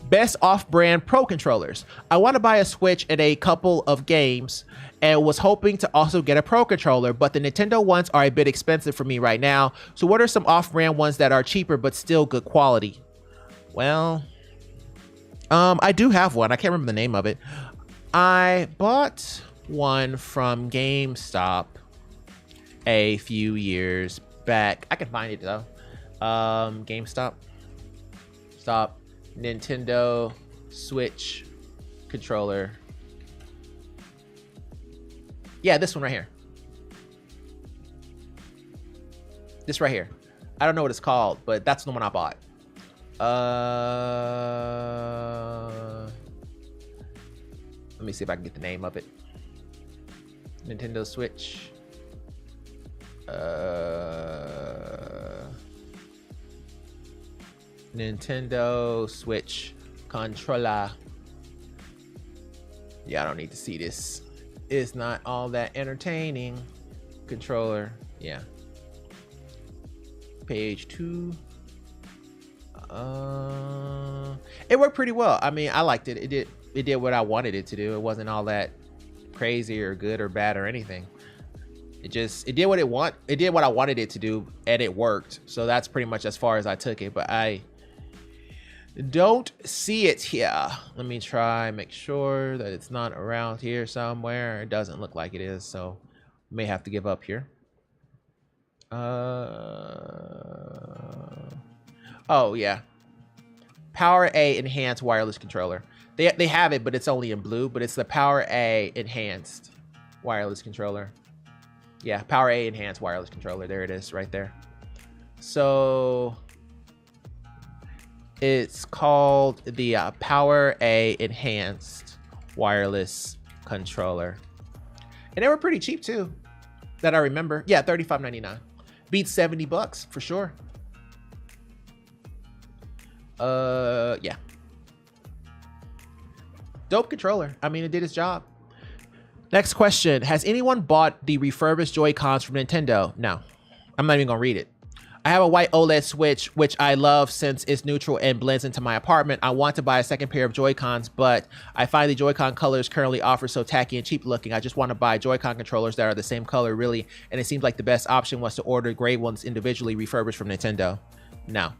Speaker 1: Best off-brand Pro controllers. I want to buy a Switch and a couple of games and was hoping to also get a Pro controller, but the Nintendo ones are a bit expensive for me right now. So what are some off-brand ones that are cheaper but still good quality? Well, I do have one. I can't remember the name of it. I bought one from GameStop a few years back. I can find it though. GameStop. Stop. Nintendo Switch controller. Yeah, this one right here. This right here. I don't know what it's called, but that's the one I bought. Let me see if I can get the name of it. Nintendo Switch. Nintendo Switch controller. Yeah, I don't need to see this. It's not all that entertaining. Controller. Yeah. Page 2. It worked pretty well. I mean, I liked it. It did. it did what I wanted it to do. It wasn't all that crazy or good or bad or anything. It did what it did what I wanted it to do, and it worked. So that's pretty much as far as I took it, but I don't see it here. Let me try, make sure that it's not around here somewhere. It doesn't look like it is, so may have to give up here. Oh yeah, Power A enhanced wireless controller. They have it, but it's only in blue, but it's the Power A enhanced wireless controller. Yeah, Power A enhanced wireless controller. There it is right there. So it's called the Power A enhanced wireless controller. And they were pretty cheap too, that I remember. Yeah, $35.99. Beats $70 for sure. Yeah. Dope controller. I mean, it did its job. Next question. Has anyone bought the refurbished Joy-Cons from Nintendo? No. I'm not even gonna read it. I have a white OLED Switch, which I love since it's neutral and blends into my apartment. I want to buy a second pair of Joy-Cons, but I find the Joy-Con colors currently offered so tacky and cheap looking. I just want to buy Joy-Con controllers that are the same color, really, and it seems like the best option was to order gray ones individually refurbished from Nintendo. No.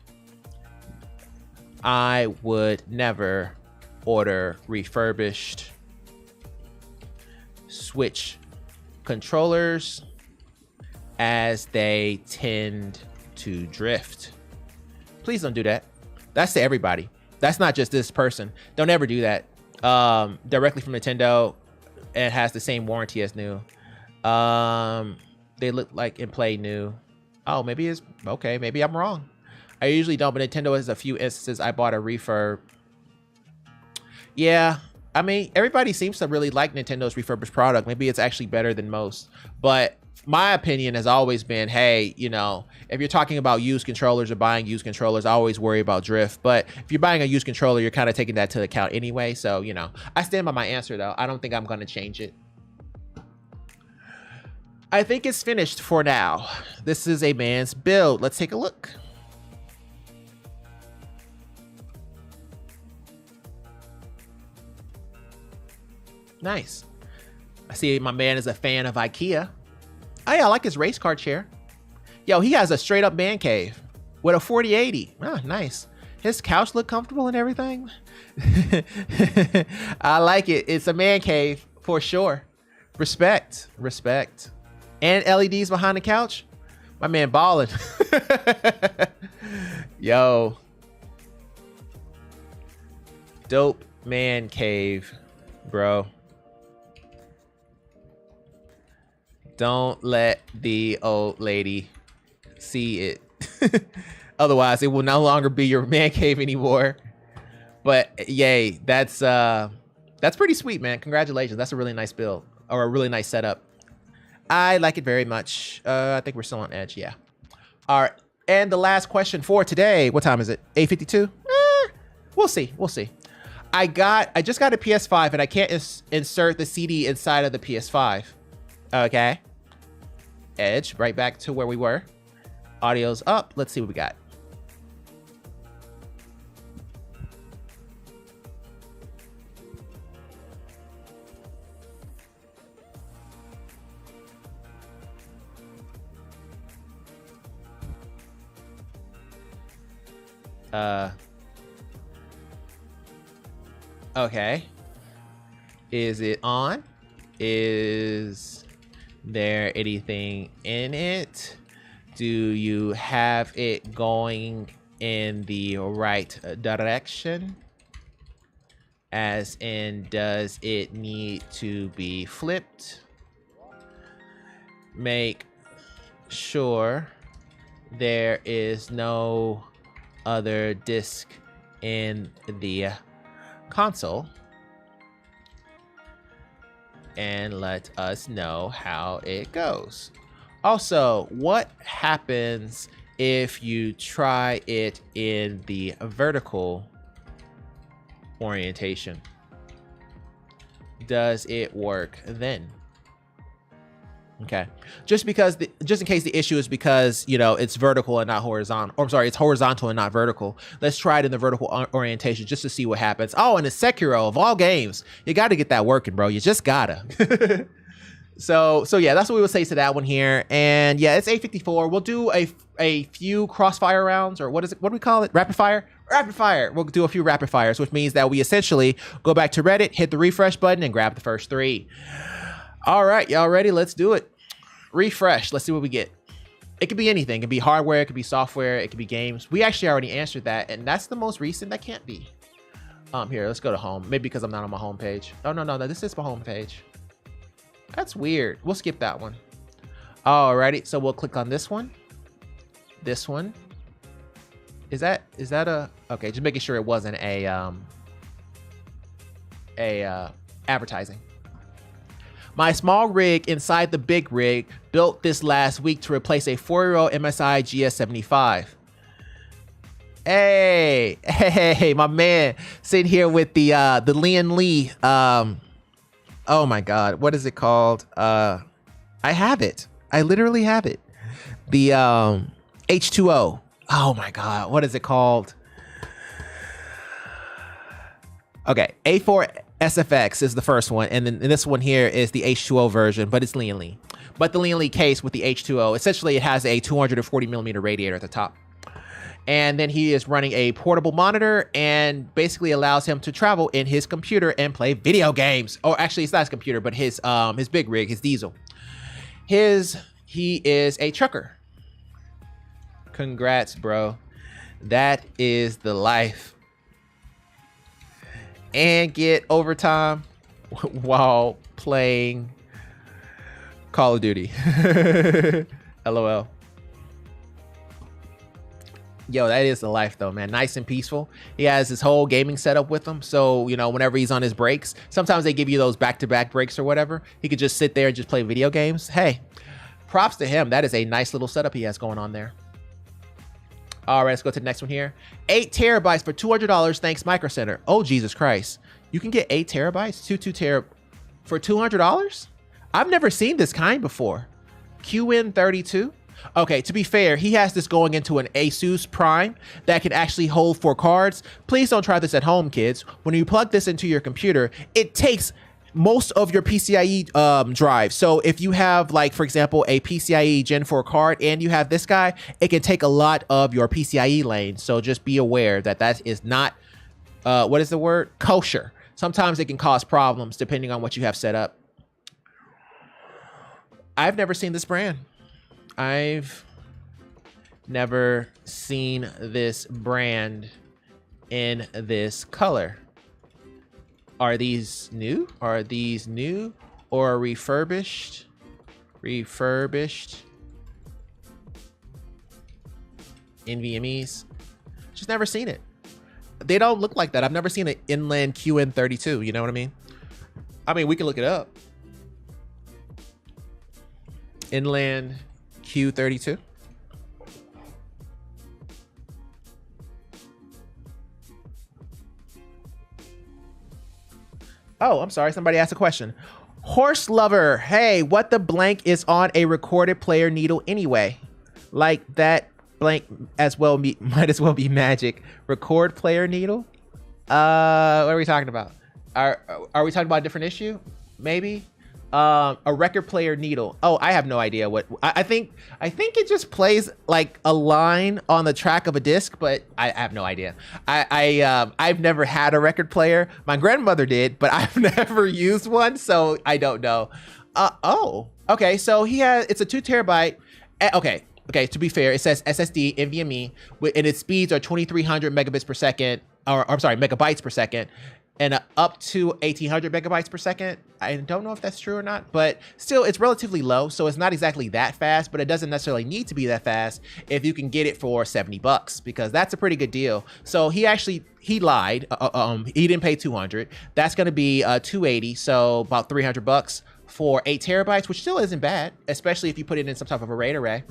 Speaker 1: I would never order refurbished Switch controllers, as they tend to drift. Please don't do that. That's to everybody. That's not just this person. Don't ever do that. Directly from Nintendo, and has the same warranty as new. They look like and play new. Oh, maybe it's okay. Maybe I'm wrong. I usually don't, but Nintendo has a few instances I bought a refurb. Yeah, I mean, everybody seems to really like Nintendo's refurbished product. Maybe it's actually better than most. But my opinion has always been, hey, you know, if you're talking about used controllers or buying used controllers, I always worry about drift. But if you're buying a used controller, you're kind of taking that to account anyway. So, you know, I stand by my answer, though. I don't think I'm going to change it. I think it's finished for now. This is a man's build. Let's take a look. Nice. I see my man is a fan of IKEA. Oh yeah, I like his race car chair. Yo, he has a straight up man cave with a 4080. Ah, nice. His couch look comfortable and everything. I like it. It's a man cave for sure. Respect, respect. And LEDs behind the couch. My man balling. Yo. Dope man cave, bro. Don't let the old lady see it. Otherwise, it will no longer be your man cave anymore. But yay, that's pretty sweet, man. Congratulations. That's a really nice build, or a really nice setup. I like it very much. I think we're still on edge. Yeah. All right. And the last question for today. What time is it? 8:52? We'll see. We'll see. I just got a PS5 and I can't insert the CD inside of the PS5. Okay. Edge, right back to where we were. Audio's up. Let's see what we got. Okay. Is it on? Is there anything in it? Do you have it going in the right direction? As in, does it need to be flipped? Make sure there is no other disc in the console. And let us know how it goes. Also, what happens if you try it in the vertical orientation? Does it work then? Okay, just in case the issue is because, you know, it's vertical and not horizontal. Or I'm sorry, it's horizontal and not vertical. Let's try it in the vertical orientation just to see what happens. Oh, and it's Sekiro of all games. You got to get that working, bro. You just gotta. So yeah, that's what we would say to that one here. And yeah, it's 8:54. We'll do a few crossfire rounds, or what is it? What do we call it? Rapid fire? Rapid fire. We'll do a few rapid fires, which means that we essentially go back to Reddit, hit the refresh button, and grab the first 3. All right, y'all ready? Let's do it. Refresh. Let's see what we get. It could be anything. It could be hardware. It could be software. It could be games. We actually already answered that, and that's the most recent. That can't be. Here, let's go to home. Maybe because I'm not on my home page. Oh, no. This is my home page. That's weird. We'll skip that one. Alrighty. So we'll click on this one. This one. Is that a... Okay, just making sure it wasn't a advertising. My small rig inside the big rig built this last week to replace a 4-year-old MSI GS75. Hey, my man, sitting here with the Lian Li. Oh my God, what is it called? I have it. I literally have it. The H2O. Oh my God, what is it called? Okay, A4 SFX is the first one, and then this one here is the H2O version, but it's Lian Li. But the Lian Li case with the H2O, essentially it has a 240 millimeter radiator at the top. And then he is running a portable monitor and basically allows him to travel in his computer and play video games. Or actually, it's not his computer, but his big rig, his diesel. He is a trucker. Congrats, bro. That is the life. And get overtime while playing Call of Duty. LOL. Yo, that is the life though, man. Nice and peaceful. He has his whole gaming setup with him. So, you know, whenever he's on his breaks, sometimes they give you those back-to-back breaks or whatever. He could just sit there and just play video games. Hey, props to him. That is a nice little setup he has going on there. All right, let's go to the next one here. 8 terabytes for $200. Thanks, Micro Center. Oh, Jesus Christ. You can get 8 terabytes, 2 for $200? I've never seen this kind before. QN32. Okay, to be fair, he has this going into an Asus Prime that can actually hold 4 cards. Please don't try this at home, kids. When you plug this into your computer, it takes most of your PCIe drive. So if you have, like, for example, a PCIe Gen 4 card and you have this guy, it can take a lot of your PCIe lanes. So just be aware that that is not, what is the word? Kosher. Sometimes it can cause problems depending on what you have set up. I've never seen this brand. I've never seen this brand in this color. Are these new? Are these new or refurbished? Refurbished NVMEs. Just never seen it. They don't look like that. I've never seen an inland QN32. You know what I mean? I mean, we can look it up. Inland Q32. Oh, I'm sorry. Somebody asked a question. Horse lover. Hey, what the blank is on a recorded player needle anyway? Like that blank as well might as well be magic. Record player needle? What are we talking about? Are we talking about a different issue? Maybe? A record player needle. Oh, I have no idea what I think it just plays like a line on the track of a disc, but I have no idea. I've never had a record player. My grandmother did, but I've never used one, so I don't know. Oh, okay. So it's a 2 terabyte. Okay, to be fair, it says SSD NVMe and its speeds are 2300 megabits per second, or I'm sorry, megabytes per second. And up to 1800 megabytes per second. I don't know if that's true or not, but still it's relatively low. So it's not exactly that fast, but it doesn't necessarily need to be that fast if you can get it for $70, because that's a pretty good deal. So he lied. He didn't pay 200. That's going to be 280. So about $300 for 8 terabytes, which still isn't bad, especially if you put it in some type of a RAID array.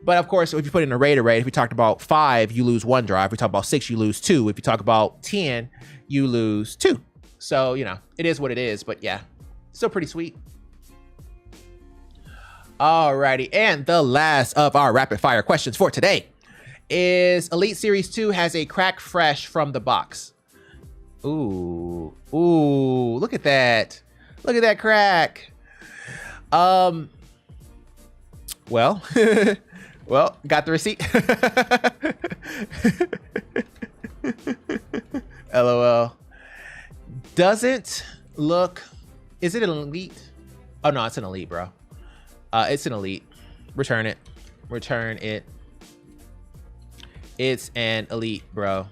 Speaker 1: But of course, if you put in a RAID array, if we talked about 5, you lose 1 drive. If we talk about 6, you lose 2. If you talk about 10, you lose 2. So, you know, it is what it is, but yeah, still pretty sweet. Alrighty, and the last of our rapid fire questions for today is Elite Series 2 has a crack fresh from the box. Ooh, look at that. Look at that crack. Well, well, got the receipt. LOL. Doesn't look, is it an Elite? Oh no, it's an Elite, bro. It's an Elite. Return it. Return it. It's an Elite, bro.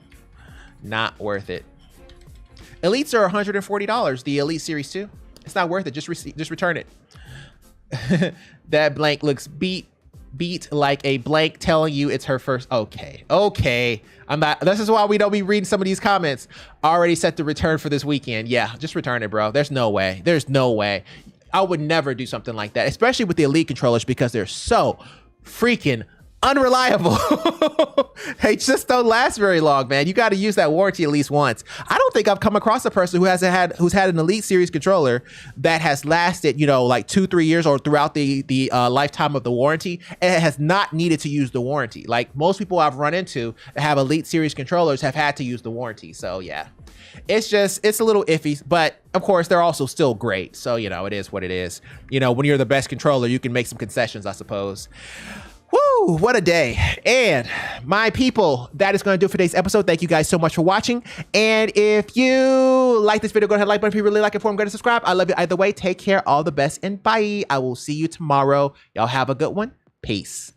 Speaker 1: Not worth it. Elites are $140. The Elite Series 2. It's not worth it. Just return it. That blank looks beat like a blank telling you it's her first. Okay. I'm not. This is why we don't be reading some of these comments. Already set the return for this weekend. Yeah, just return it, bro. There's no way. There's no way. I would never do something like that, especially with the Elite controllers because they're so freaking unreliable. They just don't last very long, man. You got to use that warranty at least once. I don't think I've come across a person who's had an Elite Series controller that has lasted, you know, like 2-3 years or throughout the lifetime of the warranty, and it has not needed to use the warranty. Like most people I've run into that have Elite Series controllers have had to use the warranty. So yeah, it's a little iffy, but of course they're also still great. So, you know, it is what it is. You know, when you're the best controller, you can make some concessions, I suppose. Woo, what a day. And my people, that is going to do it for today's episode. Thank you guys so much for watching. And if you like this video, go ahead and like button. If you really like it, go ahead and subscribe. I love you either way. Take care. All the best and bye. I will see you tomorrow. Y'all have a good one. Peace.